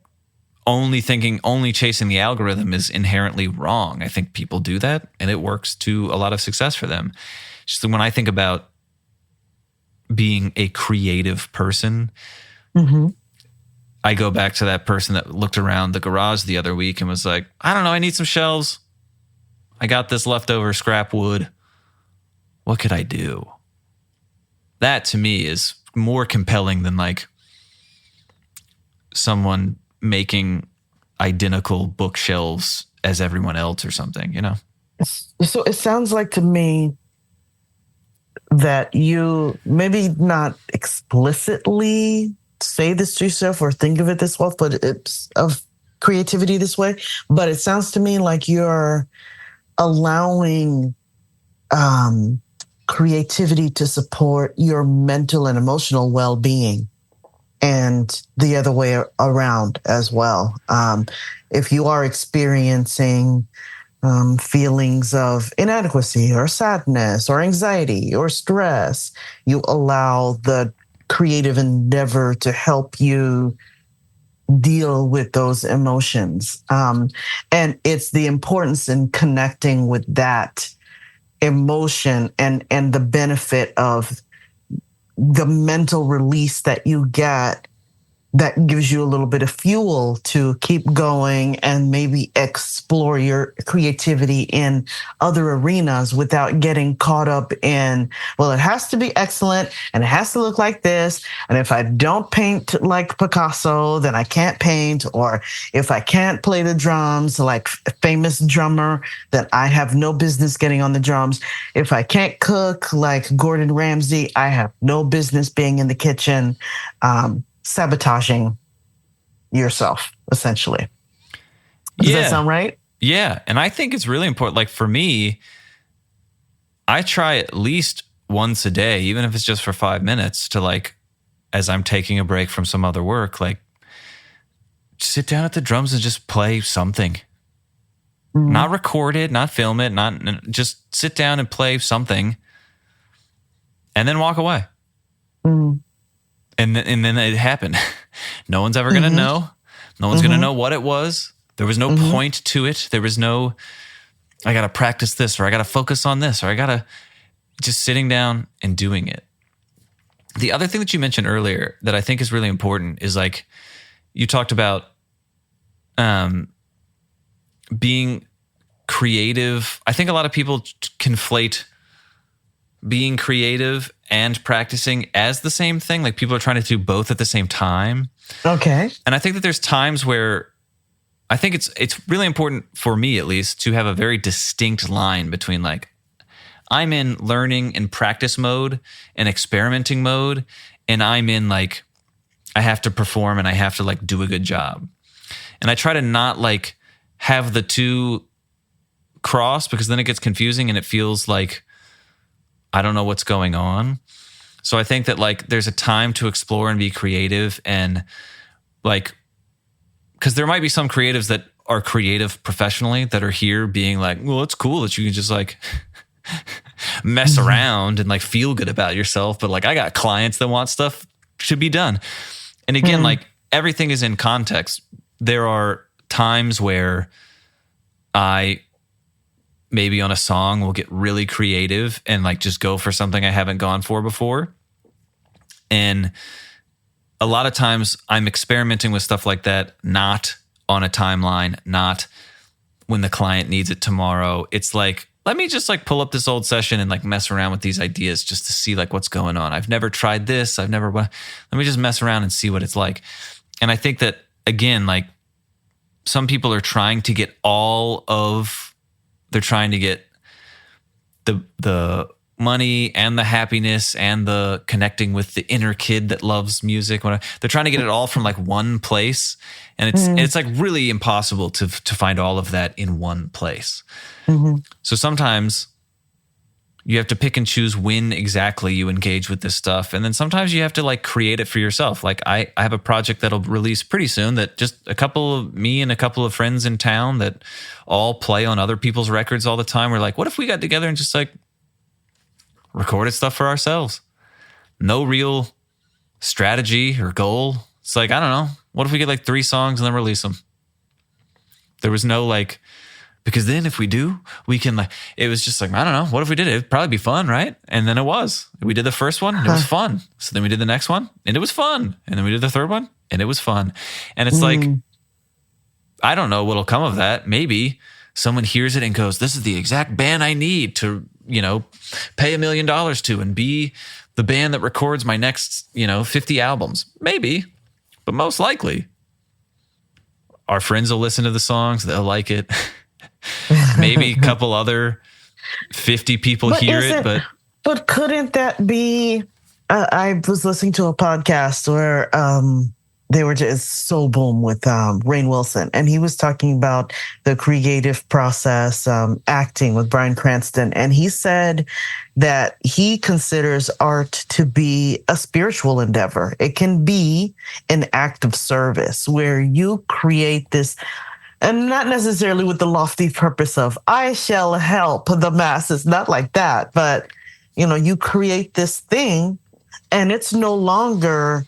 only chasing the algorithm is inherently wrong. I think people do that and it works to a lot of success for them. Just when I think about being a creative person, I go back to that person that looked around the garage the other week and was like, I don't know, I need some shelves. I got this leftover scrap wood. What could I do? That to me is more compelling than like someone making identical bookshelves as everyone else or something, you know? So it sounds like to me that you maybe not explicitly say this to yourself or think of it this way, but it's of creativity this way. But it sounds to me like you're allowing creativity to support your mental and emotional well-being, and the other way around as well. If you are experiencing feelings of inadequacy or sadness or anxiety or stress, you allow the creative endeavor to help you deal with those emotions. And it's the importance in connecting with that emotion and the benefit of the mental release that you get, that gives you a little bit of fuel to keep going and maybe explore your creativity in other arenas without getting caught up in, well, it has to be excellent and it has to look like this. And if I don't paint like Picasso, then I can't paint. Or if I can't play the drums like a famous drummer, then I have no business getting on the drums. If I can't cook like Gordon Ramsay, I have no business being in the kitchen. Sabotaging yourself, essentially. Does that sound right? Yeah. And I think it's really important. Like for me, I try at least once a day, even if it's just for 5 minutes, to like, as I'm taking a break from some other work, like sit down at the drums and just play something. Not record it, not film it, not just sit down and play something and then walk away. And then it happened. No one's ever going to know. No one's going to know what it was. There was no point to it. There was no, I got to practice this, or I got to focus on this, or I got to just sitting down and doing it. The other thing that you mentioned earlier that I think is really important is like, you talked about being creative. I think a lot of people conflate being creative and practicing as the same thing. Like people are trying to do both at the same time. Okay. And I think that there's times where I think it's really important for me, at least, to have a very distinct line between like, I'm in learning and practice mode and experimenting mode, and I'm in like, I have to perform and I have to like do a good job. And I try to not like have the two cross, because then it gets confusing and it feels like I don't know what's going on. So I think that like there's a time to explore and be creative, and like, because there might be some creatives that are creative professionally that are here being like, well, it's cool that you can just like mess around and like feel good about yourself. But like, I got clients that want stuff to be done. And again, like everything is in context. There are times where I maybe on a song will get really creative and like just go for something I haven't gone for before. And a lot of times I'm experimenting with stuff like that, not on a timeline, not when the client needs it tomorrow. It's like, let me just like pull up this old session and like mess around with these ideas just to see like what's going on. I've never tried this. Let me just mess around and see what it's like. And I think that again, like some people are trying to get they're trying to get the money and the happiness and the connecting with the inner kid that loves music. They're trying to get it all from like one place. And it's like really impossible to find all of that in one place. So sometimes you have to pick and choose when exactly you engage with this stuff. And then sometimes you have to like create it for yourself. Like I have a project that'll release pretty soon that just me and a couple of friends in town that all play on other people's records all the time. We're like, what if we got together and just like recorded stuff for ourselves? No real strategy or goal. It's like, I don't know. What if we get like 3 songs and then release them? There was no like, because then if we do, we can like, it was just like, I don't know. What if we did it? It'd probably be fun, right? And then it was. We did the first one and it was fun. So then we did the next one and it was fun. And then we did the third one and it was fun. And it's like, I don't know what'll come of that. Maybe someone hears it and goes, this is the exact band I need to, pay $1 million to and be the band that records my next, 50 albums. Maybe, but most likely our friends will listen to the songs. They'll like it. Maybe a couple other 50 people hear it. But couldn't that be, I was listening to a podcast where they were just so boom with Rainn Wilson, and he was talking about the creative process, acting with Bryan Cranston, and he said that he considers art to be a spiritual endeavor. It can be an act of service where you create this, and not necessarily with the lofty purpose of I shall help the masses, not like that, but you create this thing, and it's no longer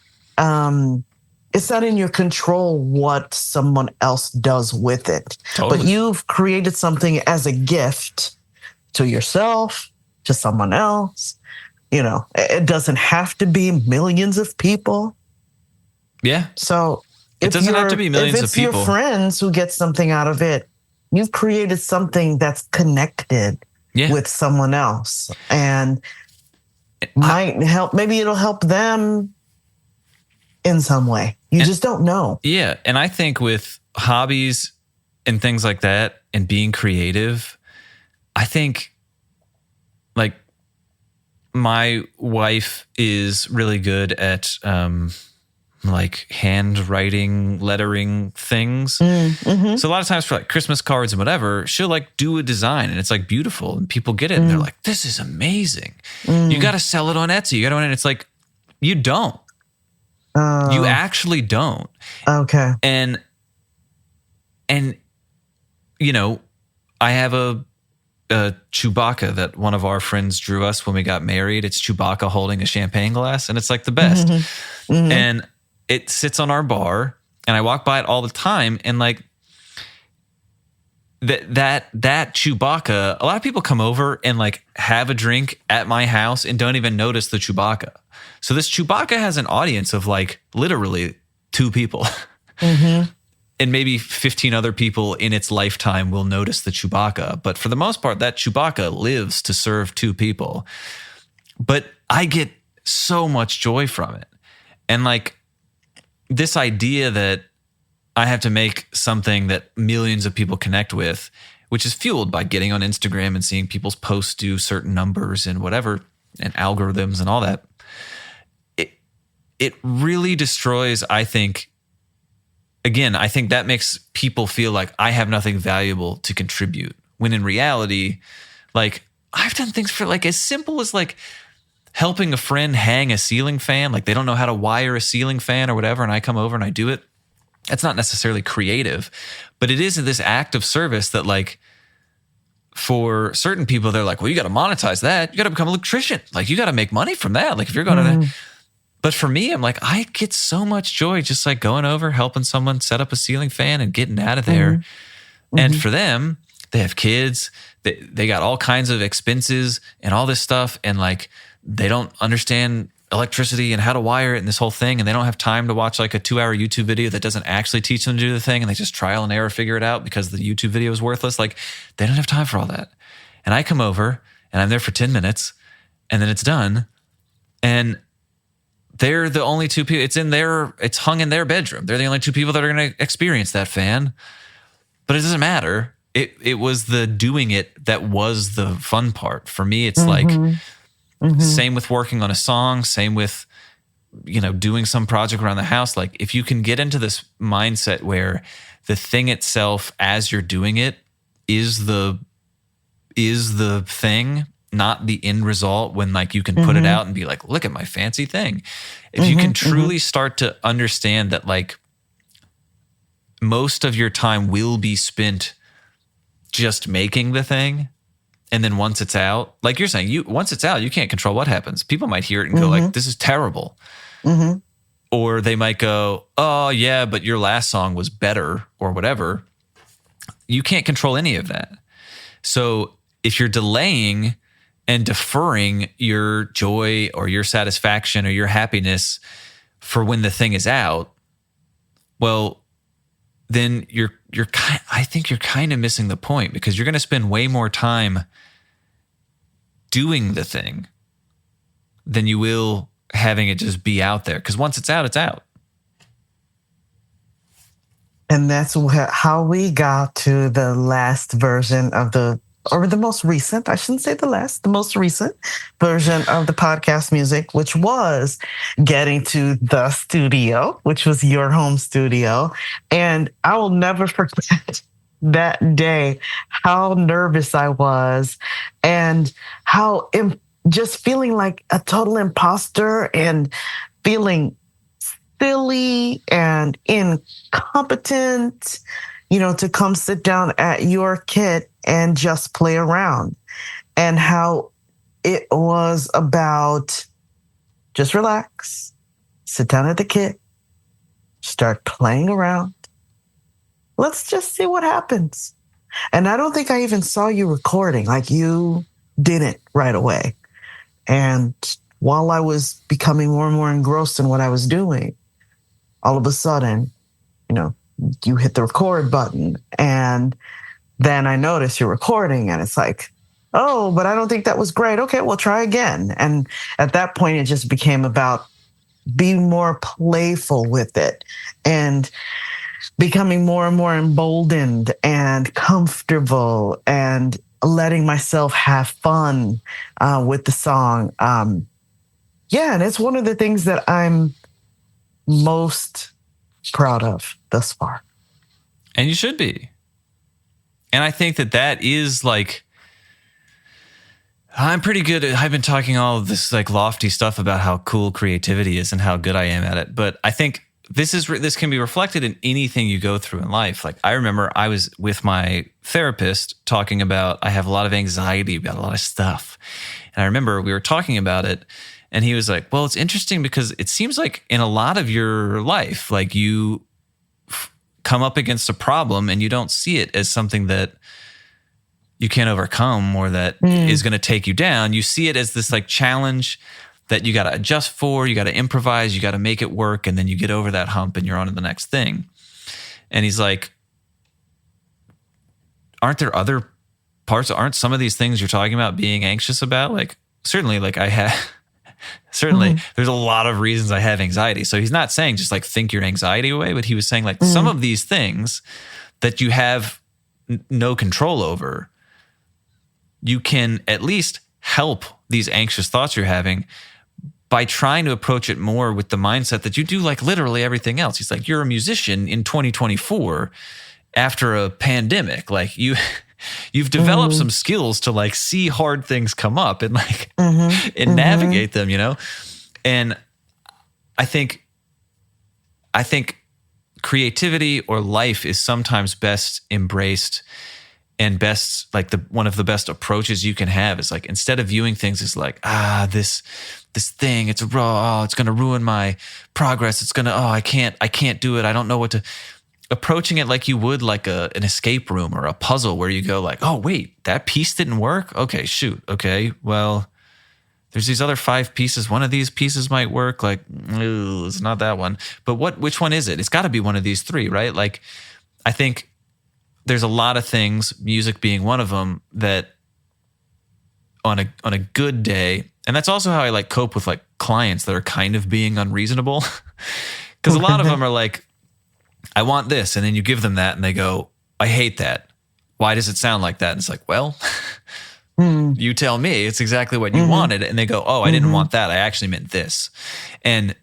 it's not in your control what someone else does with it. Totally. But you've created something as a gift to yourself, to someone else. It doesn't have to be millions of people. Yeah. So it doesn't have to be millions of people. If it's your friends who get something out of it, you've created something that's connected with someone else, and might help. Maybe it'll help them in some way. You just don't know. Yeah. And I think with hobbies and things like that and being creative, I think like my wife is really good at like handwriting, lettering things. Mm-hmm. So a lot of times for like Christmas cards and whatever, she'll like do a design and it's like beautiful and people get it and they're like, this is amazing. You got to sell it on Etsy. You got to, and it's like, you don't. You actually don't. Okay. And I have a Chewbacca that one of our friends drew us when we got married. It's Chewbacca holding a champagne glass, and it's like the best. Mm-hmm. Mm-hmm. And it sits on our bar, and I walk by it all the time. And like that Chewbacca, a lot of people come over and like have a drink at my house and don't even notice the Chewbacca. So this Chewbacca has an audience of like literally 2 people. Mm-hmm. And maybe 15 other people in its lifetime will notice the Chewbacca. But for the most part, that Chewbacca lives to serve 2 people. But I get so much joy from it. And like this idea that I have to make something that millions of people connect with, which is fueled by getting on Instagram and seeing people's posts do certain numbers and whatever, and algorithms and all that. It really destroys, I think, again, I think that makes people feel like I have nothing valuable to contribute. When in reality, like I've done things for like as simple as like helping a friend hang a ceiling fan. Like they don't know how to wire a ceiling fan or whatever. And I come over and I do it. That's not necessarily creative, but it is this act of service that like for certain people, they're like, well, you got to monetize that. You got to become an electrician. Like you got to make money from that. Like if you're going to, but for me, I'm like, I get so much joy just like going over, helping someone set up a ceiling fan and getting out of there. Mm-hmm. And for them, they have kids, they got all kinds of expenses and all this stuff. And like, they don't understand electricity and how to wire it and this whole thing. And they don't have time to watch like a 2-hour YouTube video that doesn't actually teach them to do the thing. And they just trial and error figure it out because the YouTube video is worthless. Like they don't have time for all that. And I come over and I'm there for 10 minutes and then it's done. And they're the only 2 people. It's hung in their bedroom. They're the only 2 people that are going to experience that fan. But it doesn't matter. It was the doing it that was the fun part. For me, it's like same with working on a song, same with doing some project around the house. Like if you can get into this mindset where the thing itself as you're doing it is the thing, not the end result, when like you can put it out and be like, look at my fancy thing. If you can truly start to understand that like most of your time will be spent just making the thing. And then once it's out, like you're saying, once it's out, you can't control what happens. People might hear it and go like, this is terrible. Mm-hmm. Or they might go, oh yeah, but your last song was better or whatever. You can't control any of that. So if you're delaying and deferring your joy or your satisfaction or your happiness for when the thing is out, well, then I think you're kind of missing the point, because you're going to spend way more time doing the thing than you will having it just be out there. Because once it's out, it's out. And that's how we got to the last version of the most recent, I shouldn't say the most recent version of the podcast music, which was getting to the studio, which was your home studio. And I will never forget that day, how nervous I was and how just feeling like a total imposter and feeling silly and incompetent, to come sit down at your kit and just play around. And how it was about just relax, sit down at the kit, start playing around. Let's just see what happens. And I don't think I even saw you recording, like you didn't right away. And while I was becoming more and more engrossed in what I was doing, all of a sudden, you hit the record button, and then I notice you're recording, and it's like, oh, but I don't think that was great. Okay, we'll try again. And at that point, it just became about being more playful with it and becoming more and more emboldened and comfortable and letting myself have fun with the song. And it's one of the things that I'm most proud of thus far. And you should be. And I think that is like, I'm pretty good at, I've been talking all of this like lofty stuff about how cool creativity is and how good I am at it. But I think this can be reflected in anything you go through in life. Like, I remember I was with my therapist talking about, I have a lot of anxiety about a lot of stuff. And I remember we were talking about it, and he was like, well, it's interesting because it seems like in a lot of your life, like you come up against a problem and you don't see it as something that you can't overcome or that is going to take you down. You see it as this like challenge that you got to adjust for, you got to improvise, you got to make it work, and then you get over that hump and you're on to the next thing. And he's like, aren't there other parts? Aren't some of these things you're talking about being anxious about? Like, certainly, like there's a lot of reasons I have anxiety. So he's not saying just like think your anxiety away, but he was saying like some of these things that you have no control over, you can at least help these anxious thoughts you're having by trying to approach it more with the mindset that you do like literally everything else. He's like, you're a musician in 2024 after a pandemic. Like you've developed some skills to like see hard things come up and like and navigate them, And I think creativity or life is sometimes best embraced and best, like one of the best approaches you can have is like, instead of viewing things as like, this thing, it's raw, it's going to ruin my progress. It's going to, I can't do it. I don't know what to, approaching it like you would like an escape room or a puzzle where you go like, oh wait, that piece didn't work. Okay, shoot. Okay. Well, there's these other 5 pieces. One of these pieces might work. Like, it's not that one, but which one is it? It's gotta be one of these 3, right? Like, I think there's a lot of things, music being one of them, that on a good day, and that's also how I like cope with like clients that are kind of being unreasonable. Because a lot of them are like, I want this. And then you give them that and they go, I hate that. Why does it sound like that? And it's like, well, you tell me, it's exactly what you wanted. And they go, oh, I didn't want that. I actually meant this. And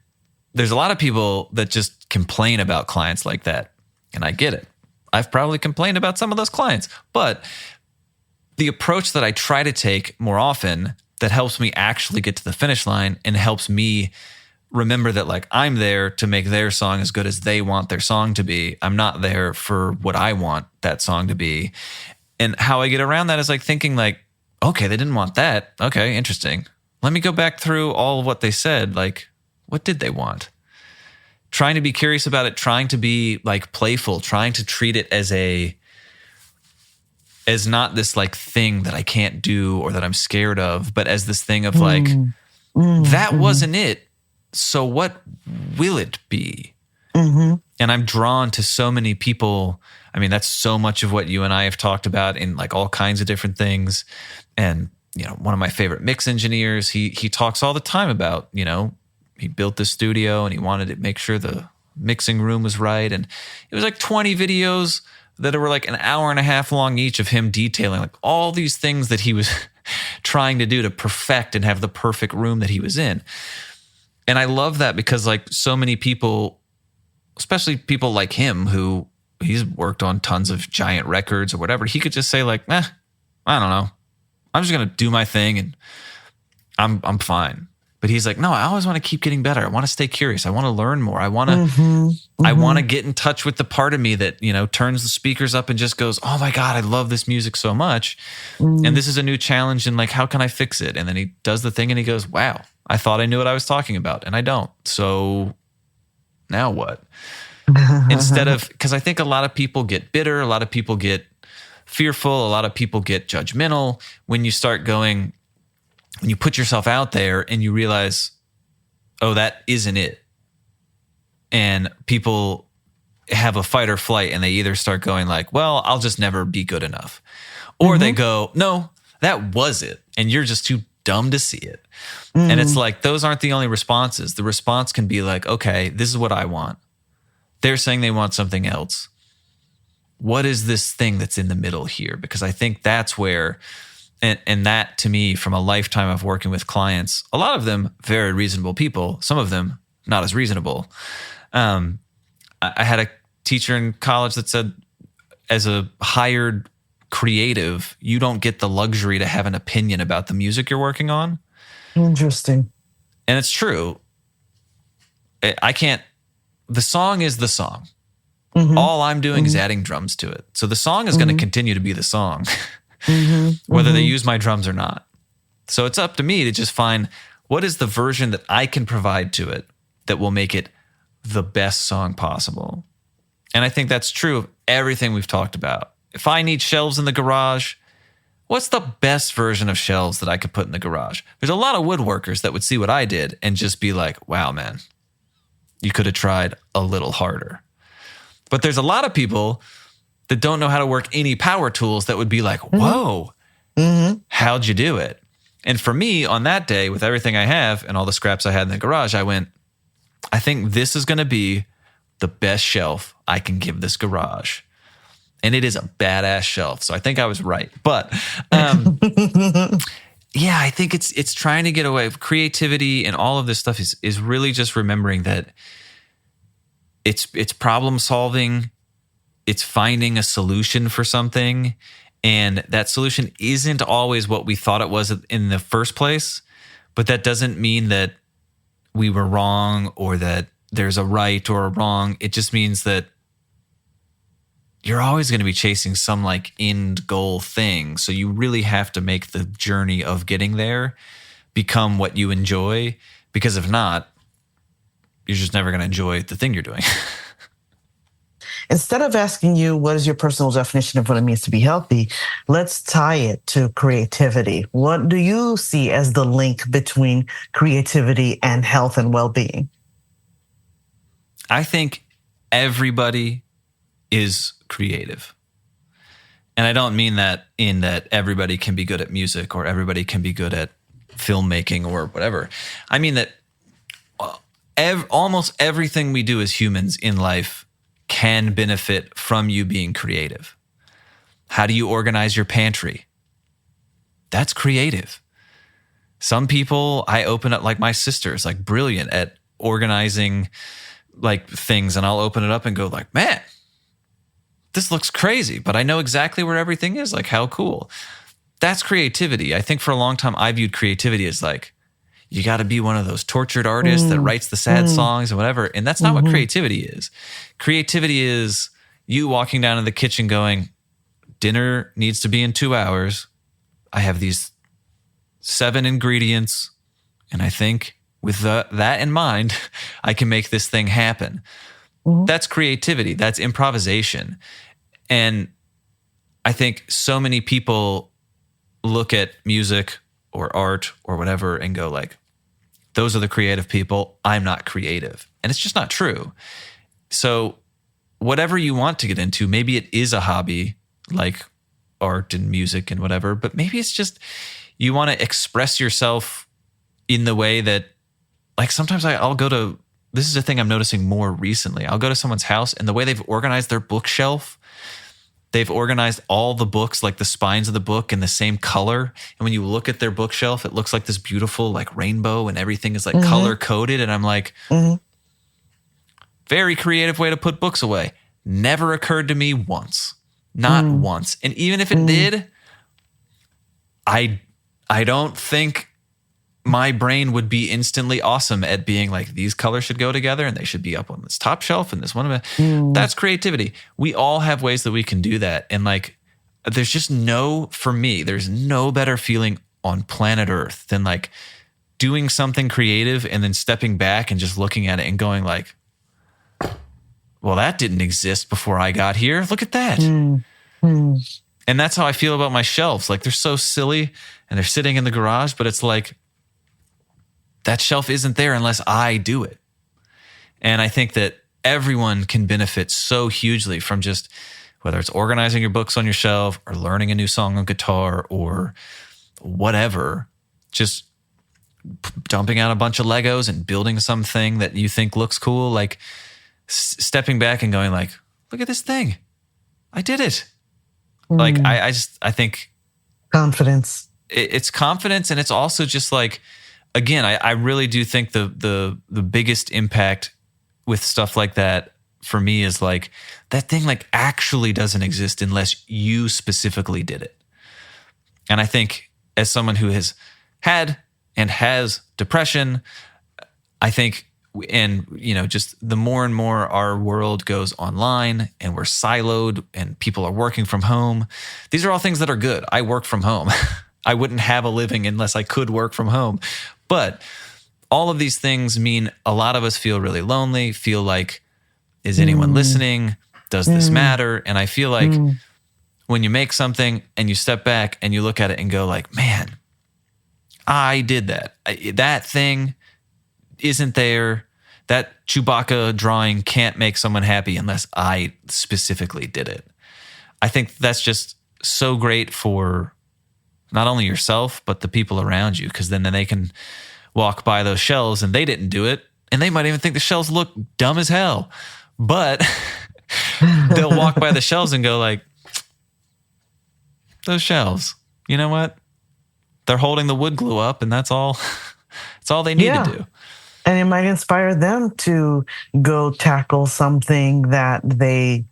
there's a lot of people that just complain about clients like that. And I get it. I've probably complained about some of those clients, but the approach that I try to take more often that helps me actually get to the finish line and helps me remember that like I'm there to make their song as good as they want their song to be. I'm not there for what I want that song to be. And how I get around that is like thinking like, okay, they didn't want that. Okay, interesting. Let me go back through all of what they said. Like, what did they want? Trying to be curious about it, trying to be like playful, trying to treat it as not this like thing that I can't do or that I'm scared of, but as this thing of like, that wasn't it. So what will it be? Mm-hmm. And I'm drawn to so many people. I mean, that's so much of what you and I have talked about in like all kinds of different things. And, you know, one of my favorite mix engineers, he talks all the time about, you know, he built this studio and he wanted to make sure the mixing room was right. And it was like 20 videos that were like an hour and a half long each of him detailing like all these things that he was trying to do to perfect and have the perfect room that he was in. And I love that because like so many people, especially people like him who he's worked on tons of giant records or whatever, he could just say like, I don't know. I'm just going to do my thing and I'm fine. But he's like, no, I always want to keep getting better. I want to stay curious. I want to learn more. I want to, I want to get in touch with the part of me that, you know, turns the speakers up and just goes, oh my God, I love this music so much. And this is a new challenge. And like, how can I fix it? And then he does the thing and he goes, wow, I thought I knew what I was talking about and I don't. So now what? Instead of, because I think a lot of people get bitter, a lot of people get fearful, a lot of people get judgmental when you start going, when you put yourself out there and you realize, oh, that isn't it. And people have a fight or flight and they either start going like, well, I'll just never be good enough. Or they go, no, that was it. And you're just too dumb to see it. And it's like, those aren't the only responses. The response can be like, okay, this is what I want. They're saying they want something else. What is this thing that's in the middle here? Because I think that's where, and that to me, from a lifetime of working with clients, a lot of them very reasonable people, some of them not as reasonable. I had a teacher in college that said, as a hired creative, you don't get the luxury to have an opinion about the music you're working on. Interesting. And it's true. I can't, the song is the song. All I'm doing is adding drums to it. So the song is going to continue to be the song, whether they use my drums or not. So it's up to me to just find what is the version that I can provide to it that will make it the best song possible. And I think that's true of everything we've talked about. If I need shelves in the garage, what's the best version of shelves that I could put in the garage? There's a lot of woodworkers that would see what I did and just be like, wow, man, you could have tried a little harder. But there's a lot of people that don't know how to work any power tools that would be like, whoa, how'd you do it? And for me, on that day, with everything I have and all the scraps I had in the garage, I went, I think this is going to be the best shelf I can give this garage. And it is a badass shelf. So I think I was right. But yeah, I think it's trying to get away with creativity, and all of this stuff is really just remembering that it's problem solving, it's finding a solution for something, and that solution isn't always what we thought it was in the first place, but that doesn't mean that we were wrong or that there's a right or a wrong. It just means that you're always going to be chasing some like end goal thing. So you really have to make the journey of getting there become what you enjoy, because if not, you're just never going to enjoy the thing you're doing. Instead of asking you what is your personal definition of what it means to be healthy, let's tie it to creativity. What do you see as the link between creativity and health and well-being? I think everybody is creative. And I don't mean that in that everybody can be good at music or everybody can be good at filmmaking or whatever. I mean that almost everything we do as humans in life can benefit from you being creative. How do you organize your pantry? That's creative. Some people, I open up, like my sister is like brilliant at organizing like things, and I'll open it up and go like, man, this looks crazy, but I know exactly where everything is. Like, how cool. That's creativity. I think for a long time I viewed creativity as like, you got to be one of those tortured artists that writes the sad songs and whatever. And that's not what creativity is. Creativity is you walking down in the kitchen going, dinner needs to be in 2 hours. I have these 7 ingredients. And I think with that in mind, I can make this thing happen. That's creativity. That's improvisation. And I think so many people look at music or art or whatever and go like, those are the creative people. I'm not creative. And it's just not true. So whatever you want to get into, maybe it is a hobby like art and music and whatever, but maybe it's just you want to express yourself in the way that, like, sometimes I'll go to, this is a thing I'm noticing more recently. I'll go to someone's house and the way they've organized their bookshelf, they've organized all the books, like the spines of the book in the same color. And when you look at their bookshelf, it looks like this beautiful like rainbow and everything is like color coded. And I'm like, very creative way to put books away. Never occurred to me once. Not once. And even if it did, I don't think my brain would be instantly awesome at being like, these colors should go together and they should be up on this top shelf and this one. That's creativity. We all have ways that we can do that. And like, there's just for me, there's no better feeling on planet Earth than like doing something creative and then stepping back and just looking at it and going like, well, that didn't exist before I got here. Look at that. And that's how I feel about my shelves. Like, they're so silly and they're sitting in the garage, but it's like, that shelf isn't there unless I do it. And I think that everyone can benefit so hugely from just, whether it's organizing your books on your shelf or learning a new song on guitar or whatever, just dumping out a bunch of Legos and building something that you think looks cool. Like, stepping back and going like, look at this thing. I did it. Like, I think confidence. It's confidence. And it's also just like, again, I really do think the biggest impact with stuff like that for me is like, that thing like actually doesn't exist unless you specifically did it. And I think as someone who has had and has depression, I think, and you know, just the more and more our world goes online and we're siloed and people are working from home, these are all things that are good. I work from home. I wouldn't have a living unless I could work from home. But all of these things mean a lot of us feel really lonely, feel like, is anyone listening? Does this matter? And I feel like when you make something and you step back and you look at it and go like, man, I did that. That thing isn't there. That Chewbacca drawing can't make someone happy unless I specifically did it. I think that's just so great for not only yourself, but the people around you, because then they can walk by those shelves and they didn't do it. And they might even think the shelves look dumb as hell, but they'll walk by the shelves and go like, those shelves, you know what? They're holding the wood glue up and that's all. That's all they need to do. And it might inspire them to go tackle something that they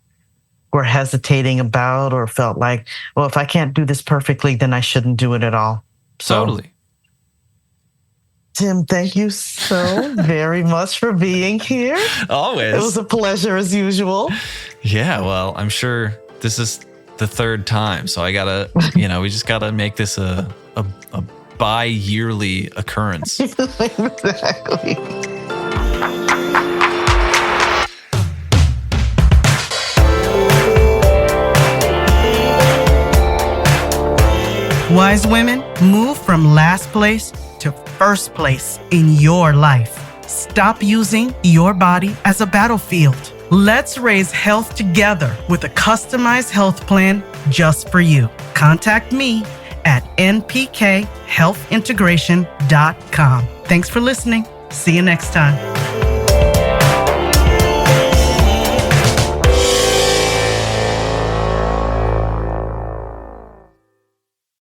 were hesitating about or felt like, well, if I can't do this perfectly, then I shouldn't do it at all. So, totally. Tim, thank you so very much for being here. Always. It was a pleasure as usual. Yeah, well, I'm sure this is the third time. So I gotta, we just gotta make this a bi-yearly occurrence. Exactly. Wise women, move from last place to first place in your life. Stop using your body as a battlefield. Let's raise health together with a customized health plan just for you. Contact me at npkhealthintegration.com. Thanks for listening. See you next time.